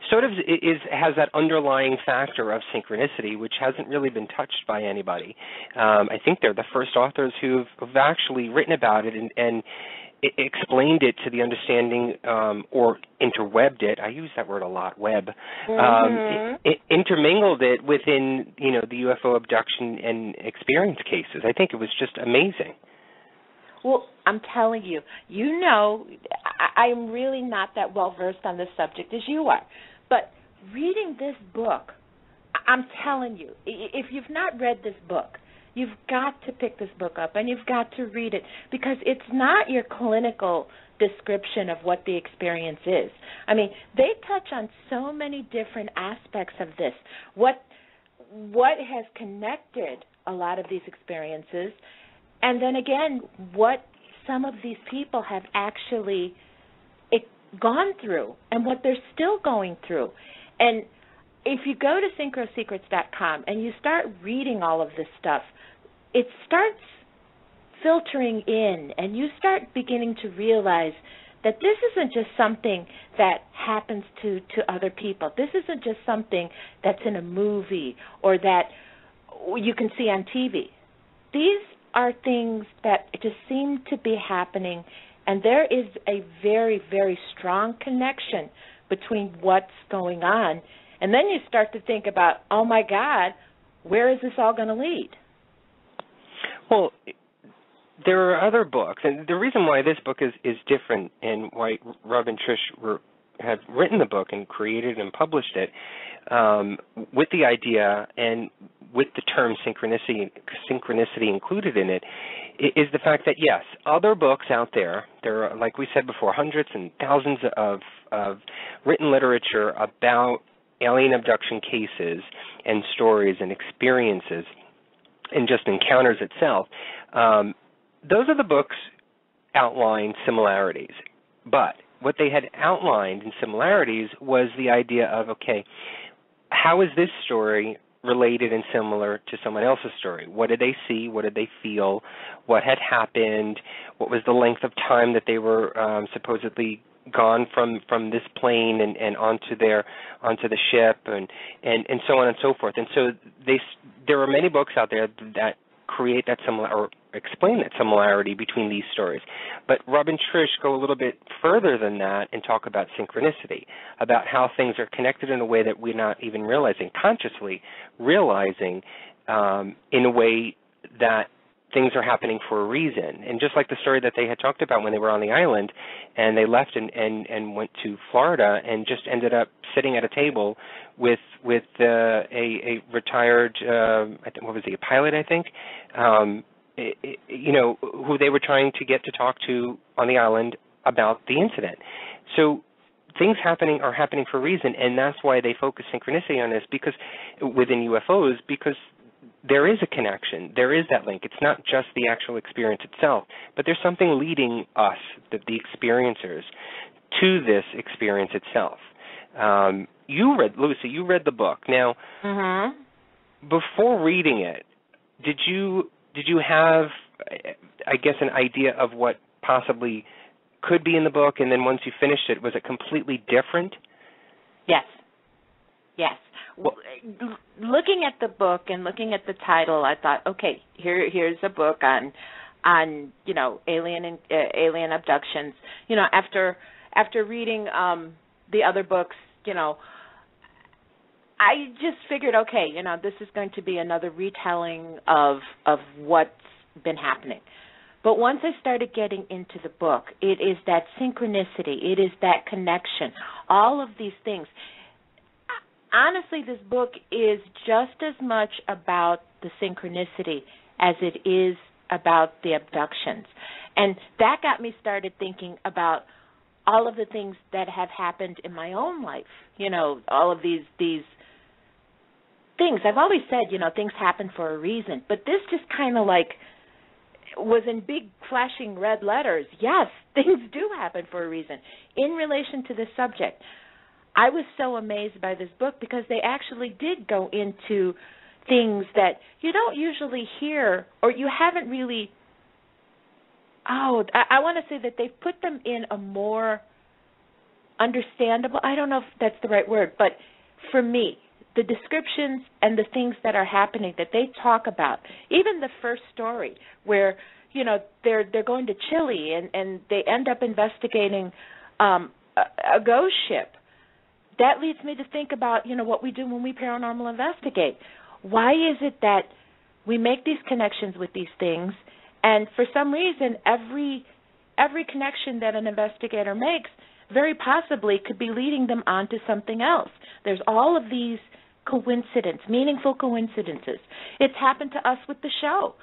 sort of has that underlying factor of synchronicity, which hasn't really been touched by anybody. I think they're the first authors who've actually written about it and explained it to the understanding, or interwebbed it. I use that word a lot, web. Intermingled it within, the UFO abduction and experience cases. I think it was just amazing. Well, I'm telling you, I'm really not that well versed on this subject as you are. But reading this book, I'm telling you, if you've not read this book, you've got to pick this book up and you've got to read it, because it's not your clinical description of what the experience is. I mean, they touch on so many different aspects of this. What has connected a lot of these experiences, and then again, what some of these people have actually gone through and what they're still going through. And if you go to synchrosecrets.com and you start reading all of this stuff, it starts filtering in, and you start beginning to realize that this isn't just something that happens to other people. This isn't just something that's in a movie or that you can see on TV. These are things that just seem to be happening, and there is a very, very strong connection between what's going on. And then you start to think about, oh, my God, where is this all going to lead? Well, there are other books, and the reason why this book is different and why Rob and Trish have written the book and created and published it with the idea and with the term synchronicity included in it, is the fact that, yes, other books out there are, like we said before, hundreds and thousands of written literature about alien abduction cases and stories and experiences and just encounters itself. Those are the books outline similarities. But what they had outlined in similarities was the idea of, okay, how is this story related and similar to someone else's story? What did they see? What did they feel? What had happened? What was the length of time that they were supposedly gone from this plane and onto the ship and so on and so forth? And so there are many books out there that create that similar or explain that similarity between these stories. But Rob and Trish go a little bit further than that and talk about synchronicity, about how things are connected in a way that we're not even realizing, consciously realizing in a way that things are happening for a reason. And just like the story that they had talked about when they were on the island and they left and went to Florida and just ended up sitting at a table with a retired, what was he, a pilot, I think, who they were trying to get to talk to on the island about the incident. So things are happening for a reason, and that's why they focus synchronicity on this, because within UFOs, because there is a connection. There is that link. It's not just the actual experience itself, but there's something leading us, the experiencers, to this experience itself. Lucy, you read the book. Now, before reading it, did you have, I guess, an idea of what possibly could be in the book, and then once you finished it, was it completely different? Yes. Well, looking at the book and looking at the title, I thought, okay, here's a book on alien abductions. After reading the other books, I just figured, okay, this is going to be another retelling of what's been happening. But once I started getting into the book, it is that synchronicity, it is that connection, all of these things. Honestly, this book is just as much about the synchronicity as it is about the abductions. And that got me started thinking about all of the things that have happened in my own life, all of these things. I've always said, things happen for a reason, but this just kind of was in big flashing red letters. Yes, things do happen for a reason. In relation to this subject, I was so amazed by this book because they actually did go into things that you don't usually hear, or you haven't really, I want to say that they've put them in a more understandable. I don't know if that's the right word, but for me, the descriptions and the things that are happening that they talk about, even the first story where, you know, they're going to Chile and they end up investigating a ghost ship, that leads me to think about, you know, what we do when we paranormal investigate. Why is it that we make these connections with these things, and for some reason every connection that an investigator makes very possibly could be leading them on to something else? There's all of these meaningful coincidences. It's happened to us with the show.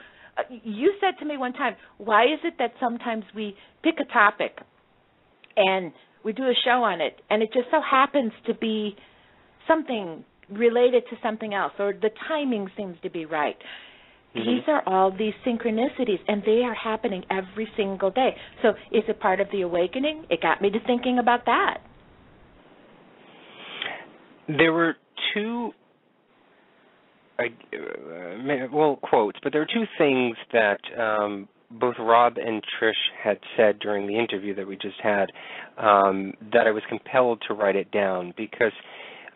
You said to me one time, why is it that sometimes we pick a topic and we do a show on it, and it just so happens to be something related to something else, or the timing seems to be right? Mm-hmm. These are all these synchronicities, and they are happening every single day. So is it part of the awakening? It got me to thinking about that. There were two, quotes, but there were two things that both Rob and Trish had said during the interview that we just had that I was compelled to write it down because,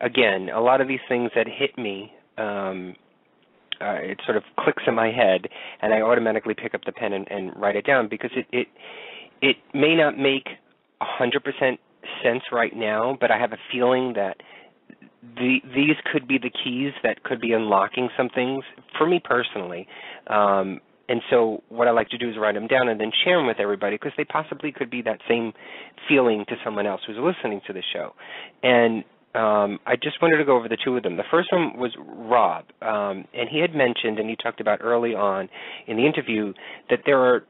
again, a lot of these things that hit me, it sort of clicks in my head, and I automatically pick up the pen and write it down because it may not make 100% sense right now, but I have a feeling that these could be the keys that could be unlocking some things for me personally. And so what I like to do is write them down and then share them with everybody because they possibly could be that same feeling to someone else who's listening to the show. And I just wanted to go over the two of them. The first one was Rob, and he had mentioned, and he talked about early on in the interview, that there are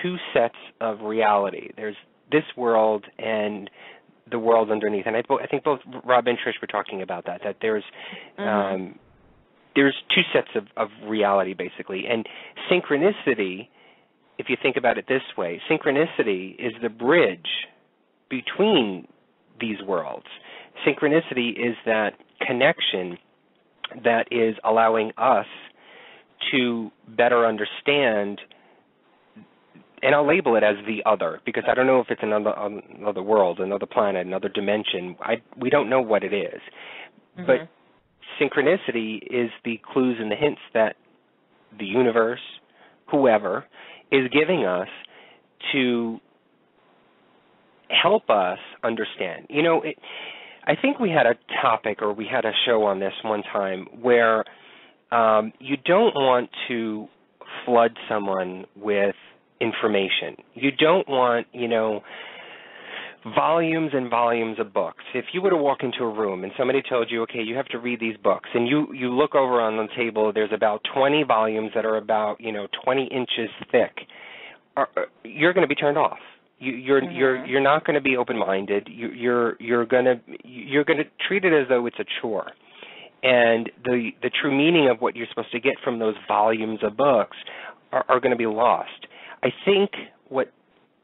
two sets of reality. There's this world and the world underneath. And I think both Rob and Trish were talking about that there's two sets of reality, basically. And synchronicity, if you think about it this way, synchronicity is the bridge between these worlds. Synchronicity is that connection that is allowing us to better understand, and I'll label it as the other, because I don't know if it's another world, another planet, another dimension. We don't know what it is. Mm-hmm. But synchronicity is the clues and the hints that the universe, whoever, is giving us to help us understand. You know, I think we had a topic or we had a show on this one time where you don't want to flood someone with information. You don't want, volumes and volumes of books. If you were to walk into a room and somebody told you, okay, you have to read these books, and you look over on the table, there's about 20 volumes that are about, 20 inches thick, you're going to be turned off. You're not going to be open-minded. You're going to treat it as though it's a chore. And the true meaning of what you're supposed to get from those volumes of books are going to be lost. I think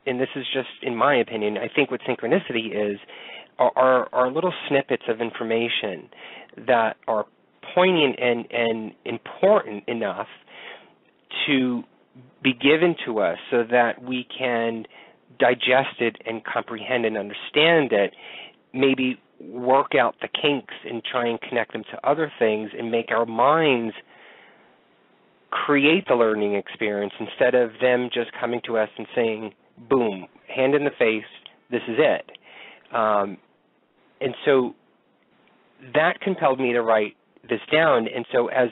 and this is just in my opinion, I think what synchronicity is are little snippets of information that are poignant and important enough to be given to us so that we can digest it and comprehend and understand it, maybe work out the kinks and try and connect them to other things and make our minds create the learning experience instead of them just coming to us and saying, boom, hand in the face, this is it. And so that compelled me to write this down. And so as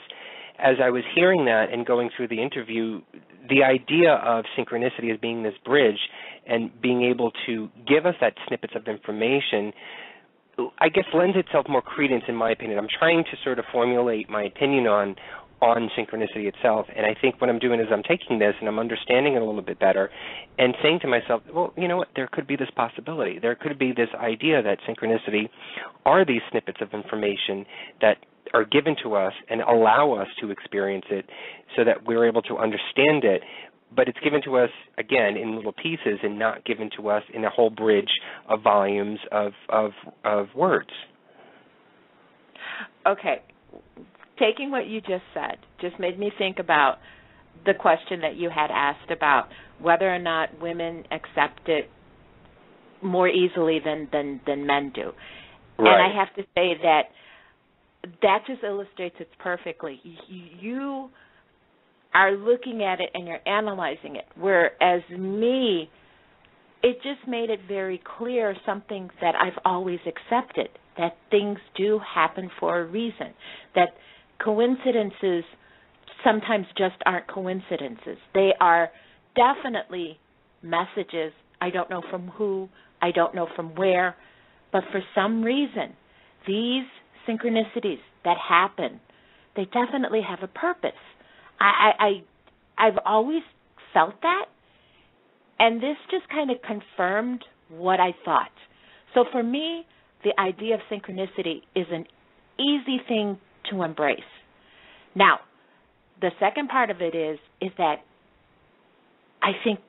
I was hearing that and going through the interview, the idea of synchronicity as being this bridge and being able to give us that snippets of information, I guess lends itself more credence in my opinion. I'm trying to sort of formulate my opinion on synchronicity itself, and I think what I'm doing is I'm taking this and I'm understanding it a little bit better and saying to myself, well, you know what, there could be this possibility. There could be this idea that synchronicity are these snippets of information that are given to us and allow us to experience it so that we're able to understand it, but it's given to us, again, in little pieces and not given to us in a whole bridge of volumes of words. Okay. Taking what you just said just made me think about the question that you had asked about whether or not women accept it more easily than men do. Right. And I have to say that just illustrates it perfectly. You are looking at it and you're analyzing it, whereas me, it just made it very clear something that I've always accepted, that things do happen for a reason, that coincidences sometimes just aren't coincidences. They are definitely messages. I don't know from who, I don't know from where, but for some reason, these synchronicities that happen, they definitely have a purpose. I've always felt that, and this just kind of confirmed what I thought. So for me, the idea of synchronicity is an easy thing to embrace. Now, the second part of it is that I think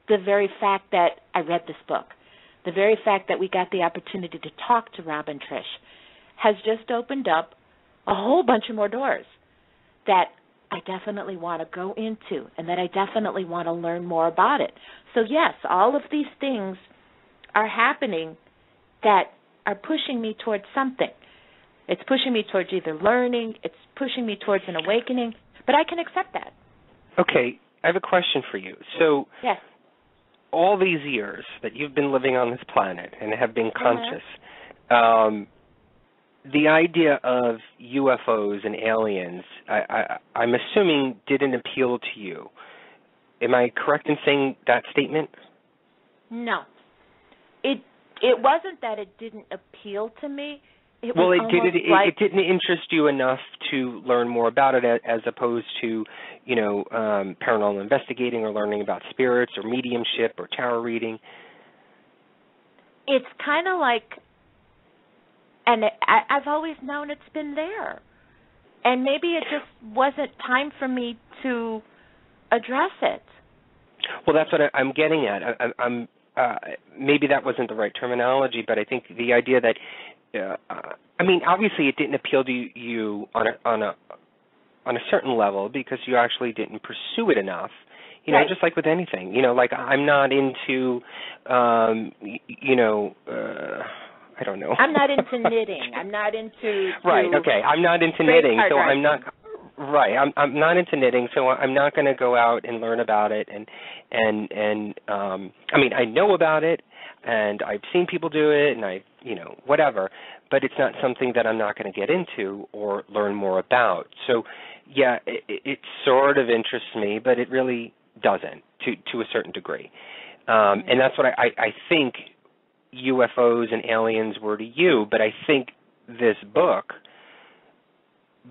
the very fact that I read this book, the very fact that we got the opportunity to talk to Rob and Trish, has just opened up a whole bunch of more doors that I definitely want to go into and that I definitely want to learn more about it. So yes, all of these things are happening that are pushing me towards something. It's pushing me towards either learning, it's pushing me towards an awakening, but I can accept that. Okay, I have a question for you. So, yes. All these years that you've been living on this planet and have been conscious, the idea of UFOs and aliens, I'm assuming, didn't appeal to you. Am I correct in saying that statement? No. It wasn't that it didn't appeal to me. It didn't interest you enough to learn more about it as opposed to, paranormal investigating or learning about spirits or mediumship or tarot reading? It's kind of like, and I've always known it's been there. And maybe it just wasn't time for me to address it. Well, that's what I'm getting at. I'm maybe that wasn't the right terminology, but I think the idea that, obviously it didn't appeal to you on a certain level because you actually didn't pursue it enough. Right. Just like with anything. Like I'm not into, I don't know. I'm not into knitting. I'm not into right. Okay. I'm not into knitting, so writing. I'm not. Right. I'm not into knitting, so I'm not going to go out and learn about it. And I know about it, and I've seen people do it, and whatever. But it's not something that I'm not going to get into or learn more about. So, yeah, it sort of interests me, but it really doesn't to a certain degree. And that's what I think UFOs and aliens were to you. But I think this book,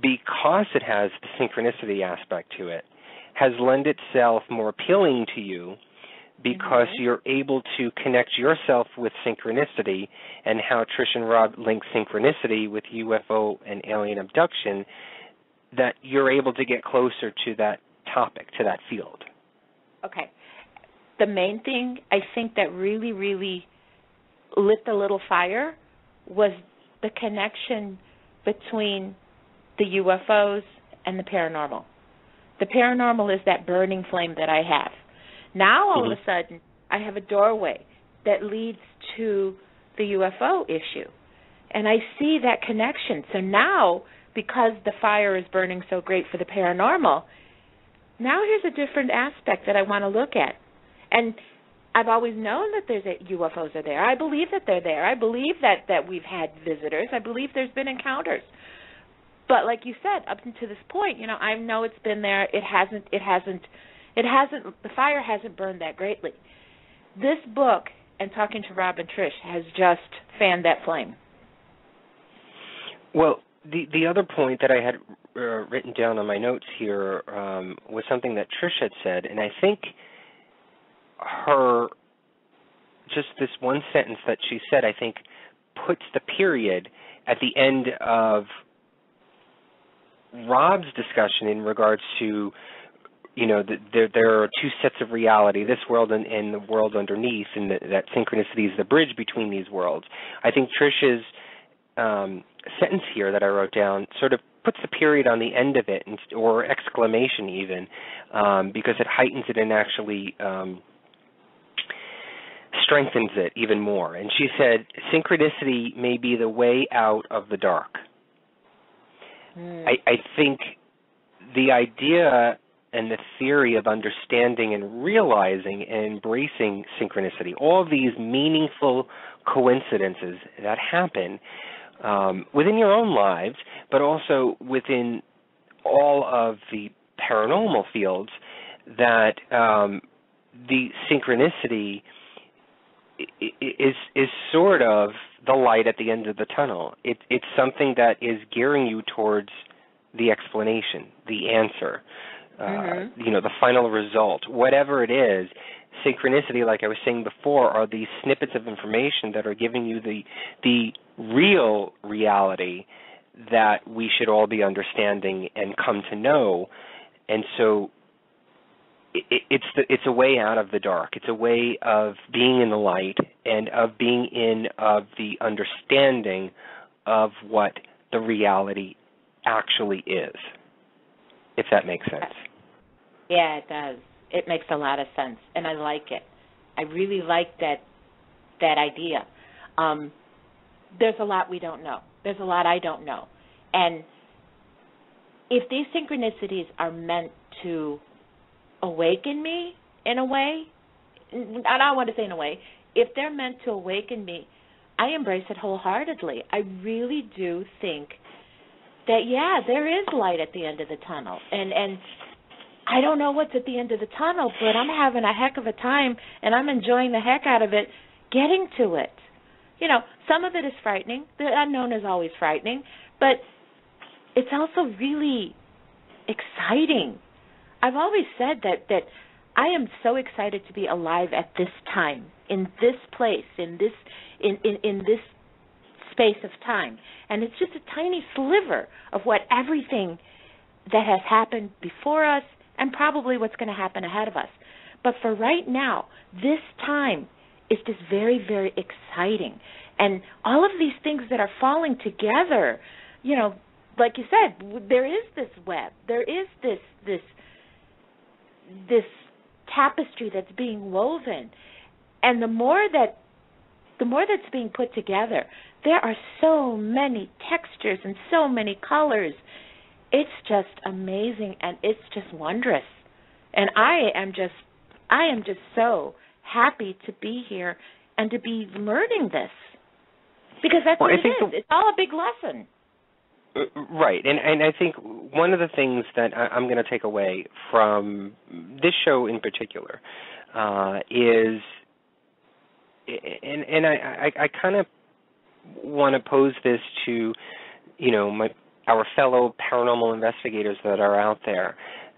because it has the synchronicity aspect to it, has lent itself more appealing to you because you're able to connect yourself with synchronicity, and how Trish and Rob link synchronicity with UFO and alien abduction, that you're able to get closer to that topic, to that field. Okay. The main thing I think that really, really lit the little fire was the connection between the UFOs and the paranormal. The paranormal is that burning flame that I have. Now, all of a sudden, I have a doorway that leads to the UFO issue. And I see that connection. So now, because the fire is burning so great for the paranormal, now here's a different aspect that I want to look at. And I've always known that UFOs are there. I believe that they're there. I believe that we've had visitors. I believe there's been encounters. But like you said, up until this point, I know it's been there. The fire hasn't burned that greatly. This book and talking to Rob and Trish has just fanned that flame. Well, the other point that I had written down on my notes here was something that Trish had said, and I think just this one sentence that she said, I think, puts the period at the end of Rob's discussion in regards to, there are two sets of reality, this world and the world underneath, and that synchronicity is the bridge between these worlds. I think Trish's sentence here that I wrote down sort of puts the period on the end of it, or exclamation even, because it heightens it and actually strengthens it even more. And she said, synchronicity may be the way out of the dark. I think the idea and the theory of understanding and realizing and embracing synchronicity, all of these meaningful coincidences that happen within your own lives, but also within all of the paranormal fields, that the synchronicity is sort of the light at the end of the tunnel. It's something that is gearing you towards the explanation, the answer, the final result. Whatever it is, synchronicity, like I was saying before, are these snippets of information that are giving you the real reality that we should all be understanding and come to know. And so it's a way out of the dark. It's a way of being in the light and of being in of the understanding of what the reality actually is, if that makes sense. Yeah, it does. It makes a lot of sense, and I like it. I really like that idea. There's a lot we don't know. There's a lot I don't know. And if these synchronicities are meant to awaken me in a way, and I don't want to say in a way, if they're meant to awaken me, I embrace it wholeheartedly. I really do think that, yeah, there is light at the end of the tunnel. And I don't know what's at the end of the tunnel, but I'm having a heck of a time, and I'm enjoying the heck out of it getting to it. Some of it is frightening. The unknown is always frightening, but it's also really exciting. I've always said that I am so excited to be alive at this time, in this place, in this space of time. And it's just a tiny sliver of what everything that has happened before us and probably what's going to happen ahead of us. But for right now, this time is just very, very exciting. And all of these things that are falling together, like you said, there is this web. There is this tapestry that's being woven. And the more that's being put together, there are so many textures and so many colors. It's just amazing, and it's just wondrous. And I am just so happy to be here and to be learning this, because that's what it is. It's all a big lesson. Right, and I think one of the things that I'm going to take away from this show in particular is, and I kind of want to pose this to, our fellow paranormal investigators that are out there,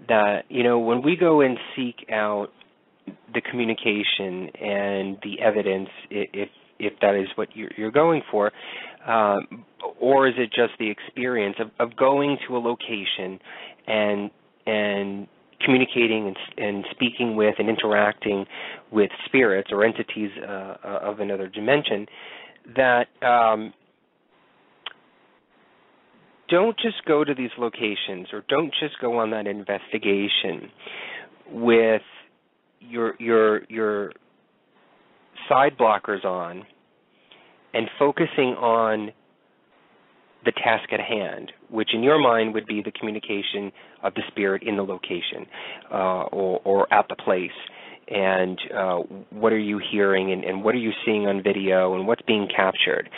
that, when we go and seek out the communication and the evidence, if that is what you're going for, or is it just the experience of going to a location and communicating and speaking with and interacting with spirits or entities of another dimension, that don't just go to these locations, or don't just go on that investigation with your side blockers on and focusing on the task at hand, which in your mind would be the communication of the spirit in the location or at the place. And what are you hearing, and what are you seeing on video, and what's being captured?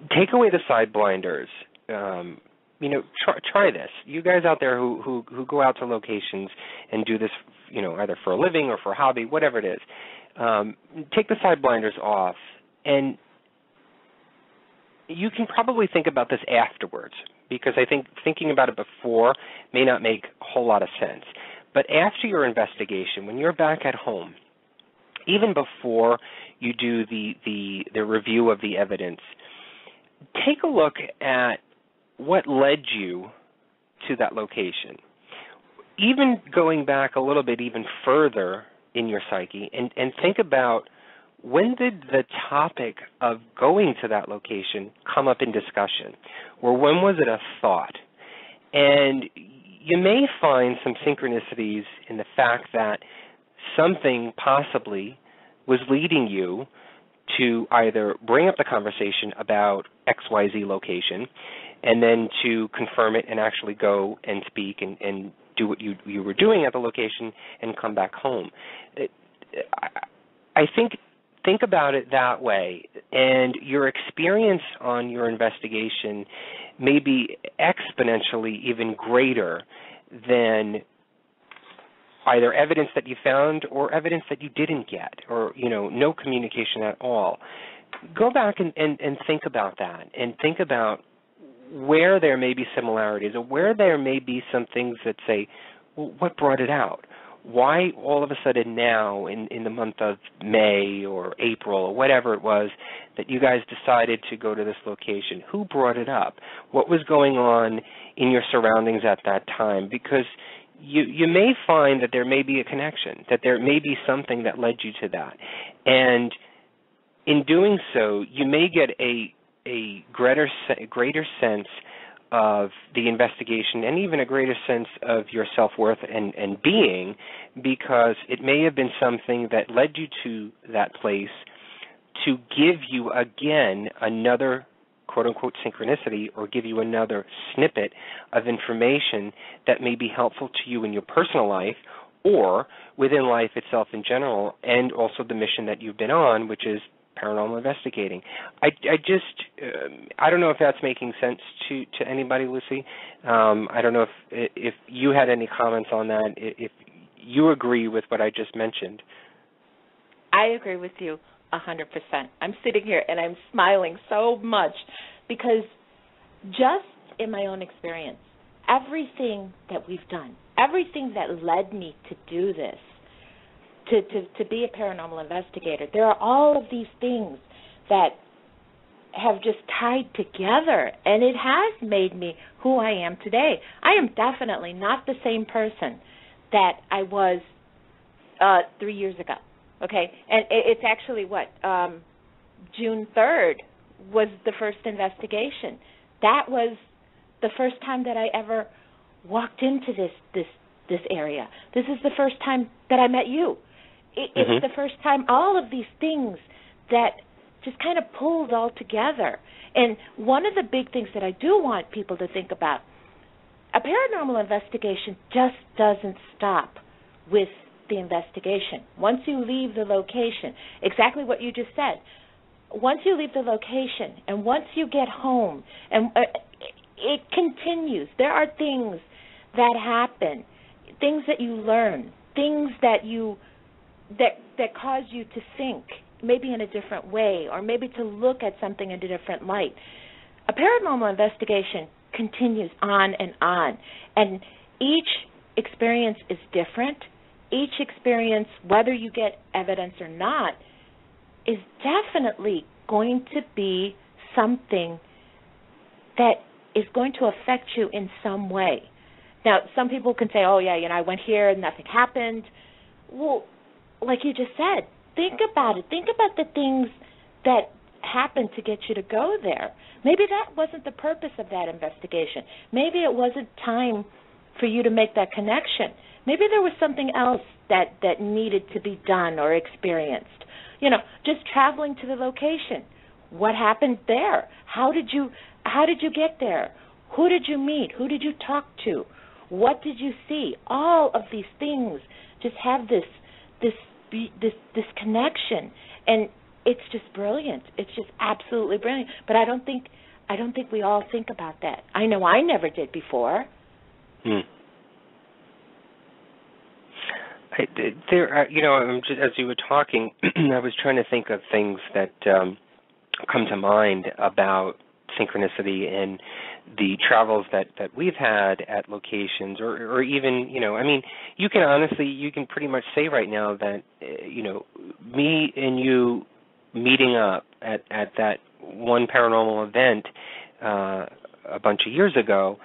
Take away the side blinders. Try this. You guys out there who go out to locations and do this, either for a living or for a hobby, whatever it is, take the side blinders off, and you can probably think about this afterwards, because I think thinking about it before may not make a whole lot of sense. But after your investigation, when you're back at home, even before you do the review of the evidence, take a look at what led you to that location. Even going back a little bit even further in your psyche, and think about, when did the topic of going to that location come up in discussion? Or when was it a thought? And you may find some synchronicities in the fact that something possibly was leading you to either bring up the conversation about XYZ location and then to confirm it and actually go and speak and do what you were doing at the location and come back home. I think about it that way, and your experience on your investigation may be exponentially even greater than either evidence that you found or evidence that you didn't get, or no communication at all. Go back and think about that, and think about where there may be similarities or where there may be some things that say, well, what brought it out? Why all of a sudden now in the month of May or April or whatever it was that you guys decided to go to this location? Who brought it up? What was going on in your surroundings at that time? Because you may find that there may be a connection, that there may be something that led you to that. And in doing so, you may get a greater sense of the investigation and even a greater sense of your self-worth and being, because it may have been something that led you to that place to give you, again, another quote-unquote synchronicity, or give you another snippet of information that may be helpful to you in your personal life or within life itself in general, and also the mission that you've been on, which is paranormal investigating. I don't know if that's making sense to anybody, Lucy. I don't know if you had any comments on that, if you agree with what I just mentioned. I agree with you 100%. I'm sitting here and I'm smiling so much because just in my own experience, everything that we've done, everything that led me to do this, to be a paranormal investigator, there are all of these things that have just tied together, and it has made me who I am today. I am definitely not the same person that I was 3 years ago. Okay, and it's actually June 3rd was the first investigation. That was the first time that I ever walked into this area. This is the first time that I met you. It's the first time all of these things that just kind of pulled all together. And one of the big things that I do want people to think about, a paranormal investigation just doesn't stop with the investigation. Once you leave the location, exactly what you just said, once you leave the location and once you get home, and it continues. There are things that happen, things that you learn, things that that cause you to think maybe in a different way, or maybe to look at something in a different light. A paranormal investigation continues on, and each experience is different. Each experience, whether you get evidence or not, is definitely going to be something that is going to affect you in some way. Now, some people can say, oh, yeah, I went here and nothing happened. Well, like you just said, think about it. Think about the things that happened to get you to go there. Maybe that wasn't the purpose of that investigation. Maybe it wasn't time for you to make that connection. Maybe there was something else that needed to be done or experienced. Just traveling to the location. What happened there? How did you get there? Who did you meet? Who did you talk to? What did you see? All of these things just have this connection, and it's just brilliant. It's just absolutely brilliant. But I don't think we all think about that. I know I never did before. As you were talking, I was trying to think of things that come to mind about synchronicity and the travels that we've had at locations, or even, you can pretty much say right now that, me and you meeting up at that one paranormal event a bunch of years ago,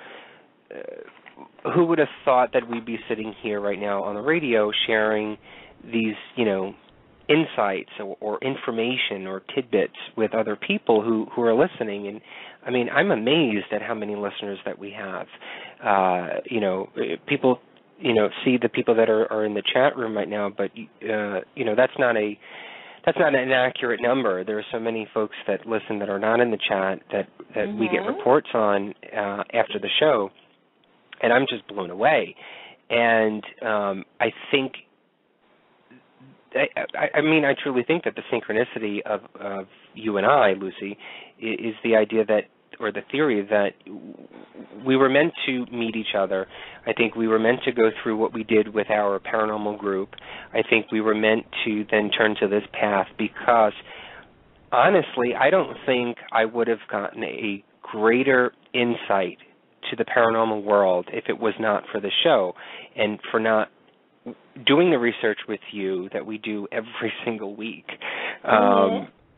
who would have thought that we'd be sitting here right now on the radio sharing these, insights or information or tidbits with other people who are listening? And I'm amazed at how many listeners that we have. People, see the people that are in the chat room right now, but that's not that's not an accurate number. There are so many folks that listen that are not in the chat that we get reports on after the show, and I'm just blown away. And I think, I truly think that the synchronicity of you and I, Lucy, is the idea that, or the theory that we were meant to meet each other. I think we were meant to go through what we did with our paranormal group. I think we were meant to then turn to this path because, honestly, I don't think I would have gotten a greater insight to the paranormal world if it was not for the show and for not doing the research with you that we do every single week.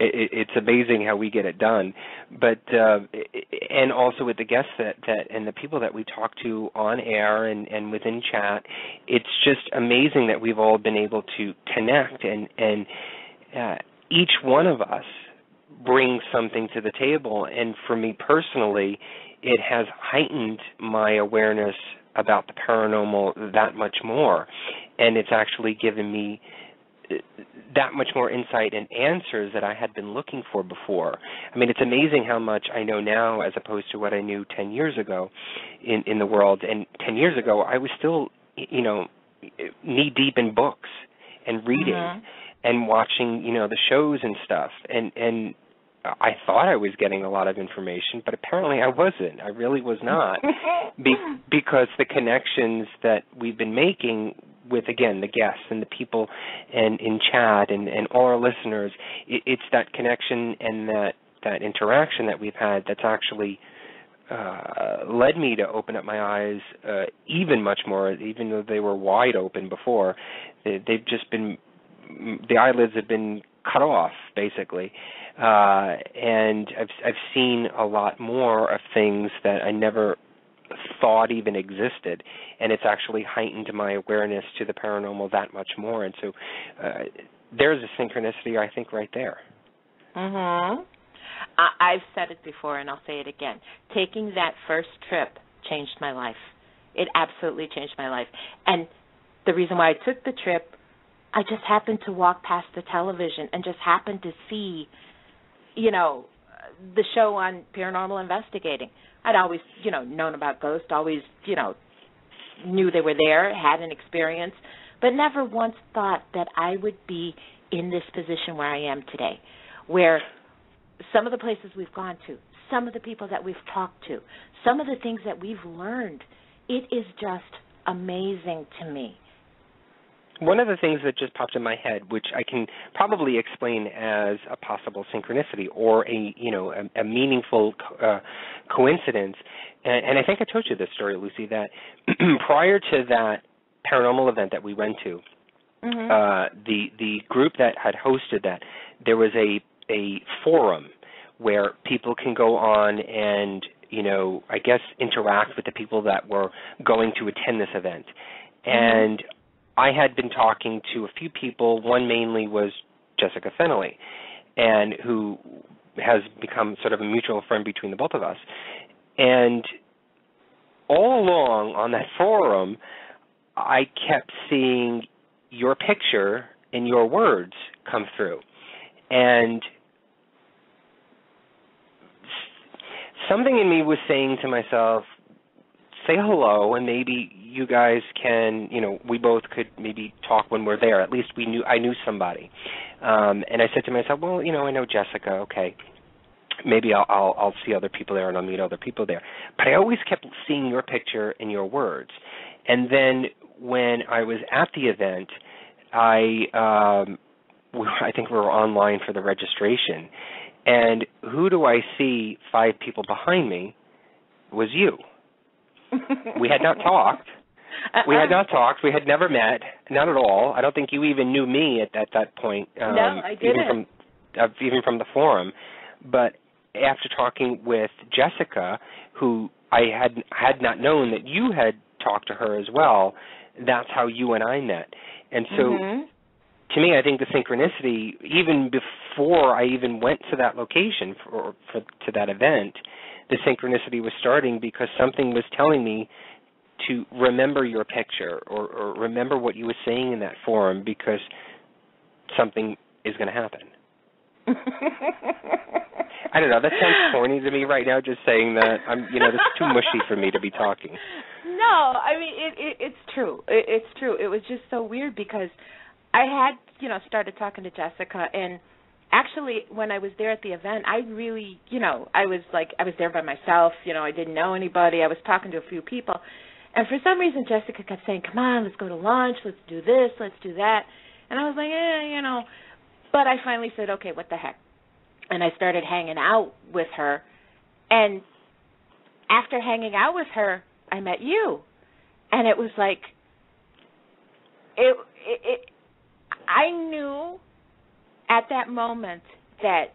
It's amazing how we get it done, but and also with the guests that and the people that we talk to on air and within chat, it's just amazing that we've all been able to connect and each one of us brings something to the table. And for me personally, it has heightened my awareness about the paranormal that much more, and it's actually given me that much more insight and answers that I had been looking for before. I mean, it's amazing how much I know now as opposed to what I knew 10 years ago in the world. And 10 years ago, I was still, knee-deep in books and reading and watching, the shows and stuff. And I thought I was getting a lot of information, but apparently I wasn't. I really was not, because the connections that we've been making with, again, the guests and the people and in chat and all our listeners, it's that connection and that interaction that we've had that's actually led me to open up my eyes even much more, even though they were wide open before. They've just been, the eyelids have been cut off, basically. And I've seen a lot more of things that I never thought even existed, and it's actually heightened my awareness to the paranormal that much more. And so there's a synchronicity, I think, right there. I've said it before, and I'll say it again. Taking that first trip changed my life. It absolutely changed my life. And the reason why I took the trip, I just happened to walk past the television and just happened to see, the show on Paranormal Investigating. I'd always, known about ghosts, always, knew they were there, had an experience, but never once thought that I would be in this position where I am today, where some of the places we've gone to, some of the people that we've talked to, some of the things that we've learned, it is just amazing to me. One of the things that just popped in my head, which I can probably explain as a possible synchronicity or a meaningful coincidence, and I think I told you this story, Lucy, that prior to that paranormal event that we went to, the group that had hosted that, there was a forum where people can go on and, I guess interact with the people that were going to attend this event. And I had been talking to a few people. One mainly was Jessica Fennelly, and who has become sort of a mutual friend between the both of us. And all along on that forum, I kept seeing your picture and your words come through. And something in me was saying to myself, say hello, and maybe you guys can, we both could maybe talk when we're there. At least I knew somebody. And I said to myself, well, I know Jessica, okay. Maybe I'll see other people there and I'll meet other people there. But I always kept seeing your picture and your words. And then when I was at the event, I think we were online for the registration. And who do I see 5 people behind me was you. We had not talked. We had never met, not at all. I don't think you even knew me at that point. No, I didn't. Even from the forum. But after talking with Jessica, who I had not known that you had talked to her as well, that's how you and I met. And so, to me, I think the synchronicity, even before I even went to that location to that event, the synchronicity was starting because something was telling me to remember your picture or remember what you were saying in that forum, because something is going to happen. I don't know. That sounds corny to me right now, just saying that. That's too mushy for me to be talking. No, I mean, it's true. It's true. It was just so weird because I had, started talking to Jessica, and actually when I was there at the event, I really, I was there by myself. I didn't know anybody. I was talking to a few people. And for some reason, Jessica kept saying, come on, let's go to lunch, let's do this, let's do that. And I was like, But I finally said, okay, what the heck? And I started hanging out with her. And after hanging out with her, I met you. And it was like, I knew at that moment that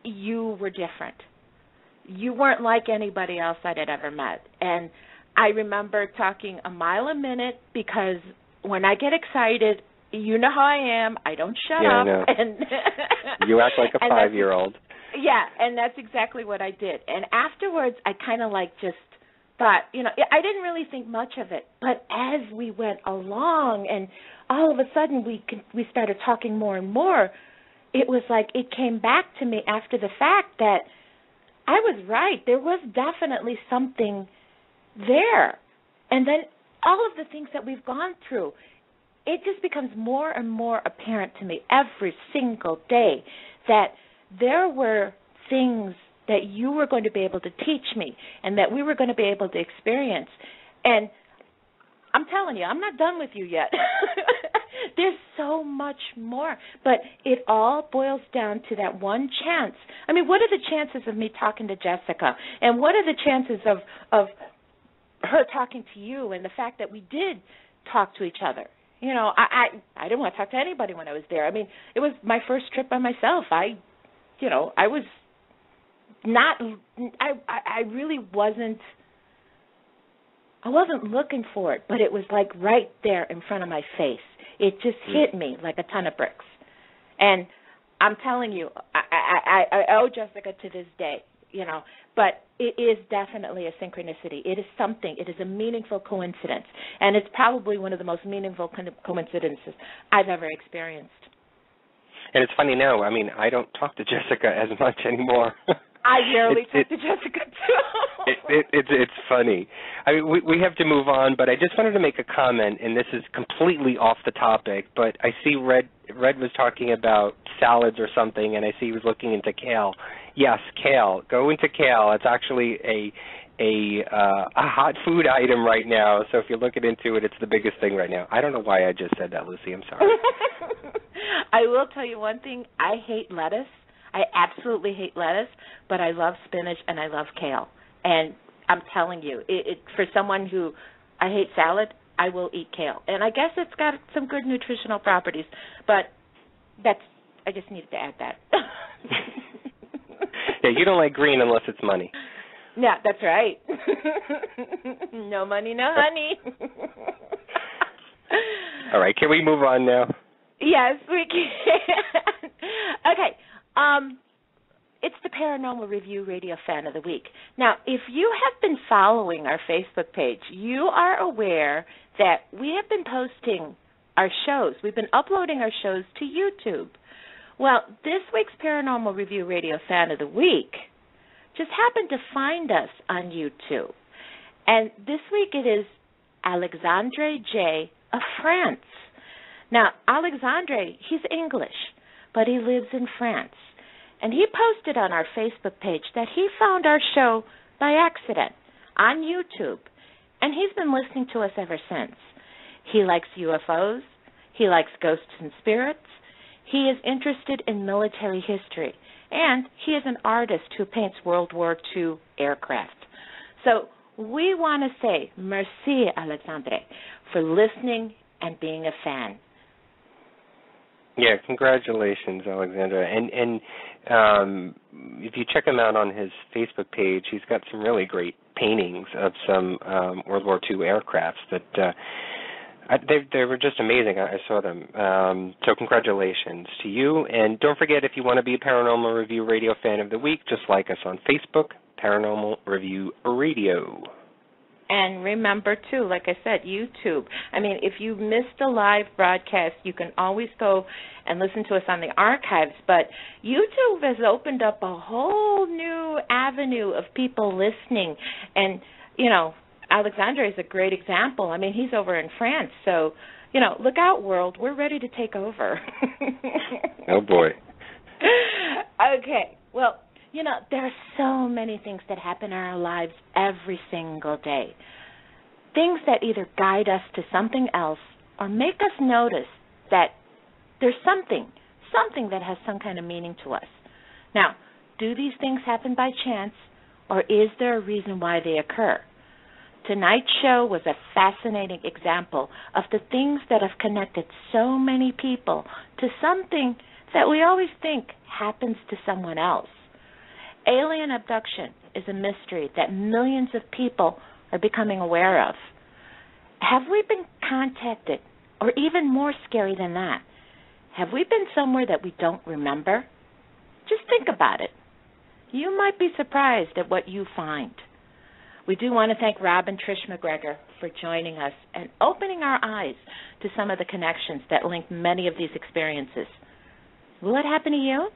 you were different. You weren't like anybody else I'd ever met. And I remember talking a mile a minute because when I get excited, you know how I am. I don't shut up. I know. And you act like a 5-year-old. Yeah, and that's exactly what I did. And afterwards, I kind of just thought, I didn't really think much of it. But as we went along and all of a sudden we started talking more and more, it was like it came back to me after the fact that I was right. There was definitely something there. And then all of the things that we've gone through, it just becomes more and more apparent to me every single day that there were things that you were going to be able to teach me and that we were going to be able to experience. And I'm telling you, I'm not done with you yet. There's so much more. But it all boils down to that one chance. I mean, what are the chances of me talking to Jessica? And what are the chances of her talking to you and the fact that we did talk to each other? I didn't want to talk to anybody when I was there. I mean, it was my first trip by myself. I really wasn't looking for it, but it was like right there in front of my face. It just hit me like a ton of bricks. And I'm telling you, I owe Jessica to this day, but it is definitely a synchronicity. It is something. It is a meaningful coincidence. And it's probably one of the most meaningful coincidences I've ever experienced. And it's funny now. I mean, I don't talk to Jessica as much anymore. I rarely talk to Jessica, too. It's funny. I mean, we have to move on, but I just wanted to make a comment, and this is completely off the topic, but I see Red was talking about salads or something, and I see he was looking into kale. Yes, kale. Go into kale. It's actually a hot food item right now, so if you're looking into it, it's the biggest thing right now. I don't know why I just said that, Lucy. I'm sorry. I will tell you one thing. I hate lettuce. I absolutely hate lettuce, but I love spinach and I love kale. And I'm telling you, for someone who I hate salad, I will eat kale. And I guess it's got some good nutritional properties, but I just needed to add that. Yeah, you don't like green unless it's money. Yeah, that's right. No money, no honey. All right, can we move on now? Yes, we can. Okay. It's the Paranormal Review Radio Fan of the Week. Now, if you have been following our Facebook page, you are aware that we have been posting our shows. We've been uploading our shows to YouTube. Well, this week's Paranormal Review Radio Fan of the Week just happened to find us on YouTube. And this week it is Alexandre J. of France. Now, Alexandre, he's English, but he lives in France. And he posted on our Facebook page that he found our show by accident on YouTube. And he's been listening to us ever since. He likes UFOs. He likes ghosts and spirits. He is interested in military history. And he is an artist who paints World War II aircraft. So we want to say merci, Alexandre, for listening and being a fan. Yeah, congratulations, Alexandra. And if you check him out on his Facebook page, he's got some really great paintings of some World War II aircrafts that they were just amazing. I saw them. So congratulations to you. And don't forget, if you want to be a Paranormal Review Radio Fan of the Week, just like us on Facebook, Paranormal Review Radio. And remember, too, like I said, YouTube. I mean, if you missed a live broadcast, you can always go and listen to us on the archives. But YouTube has opened up a whole new avenue of people listening. And, you know, Alexandre is a great example. I mean, he's over in France. So, you know, look out, world. We're ready to take over. Oh, boy. Okay. Well, you know, there are so many things that happen in our lives every single day. Things that either guide us to something else or make us notice that there's something that has some kind of meaning to us. Now, do these things happen by chance, or is there a reason why they occur? Tonight's show was a fascinating example of the things that have connected so many people to something that we always think happens to someone else. Alien abduction is a mystery that millions of people are becoming aware of. Have we been contacted, or even more scary than that, have we been somewhere that we don't remember? Just think about it. You might be surprised at what you find. We do want to thank Rob and Trish MacGregor for joining us and opening our eyes to some of the connections that link many of these experiences. Will it happen to you?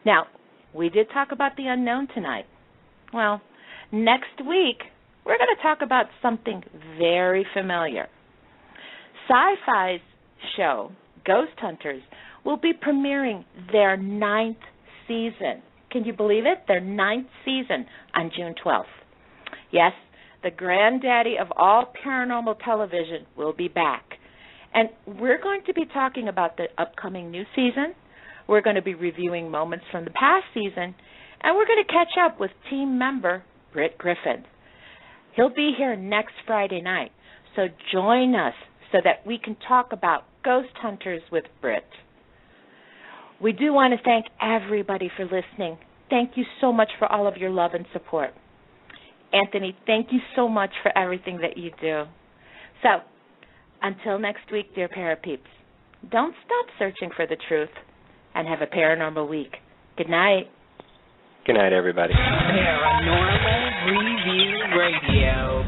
Now, we did talk about the unknown tonight. Well, next week, we're going to talk about something very familiar. Sci-Fi's show, Ghost Hunters, will be premiering their 9th season. Can you believe it? Their 9th season on June 12th. Yes, the granddaddy of all paranormal television will be back. And we're going to be talking about the upcoming new season. We're going to be reviewing moments from the past season, and we're going to catch up with team member Britt Griffin. He'll be here next Friday night, so join us so that we can talk about Ghost Hunters with Britt. We do want to thank everybody for listening. Thank you so much for all of your love and support. Anthony, thank you so much for everything that you do. So, until next week, dear Parapeeps, don't stop searching for the truth. And have a paranormal week. Good night. Good night, everybody. Paranormal Review Radio.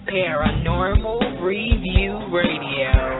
Paranormal Review Radio.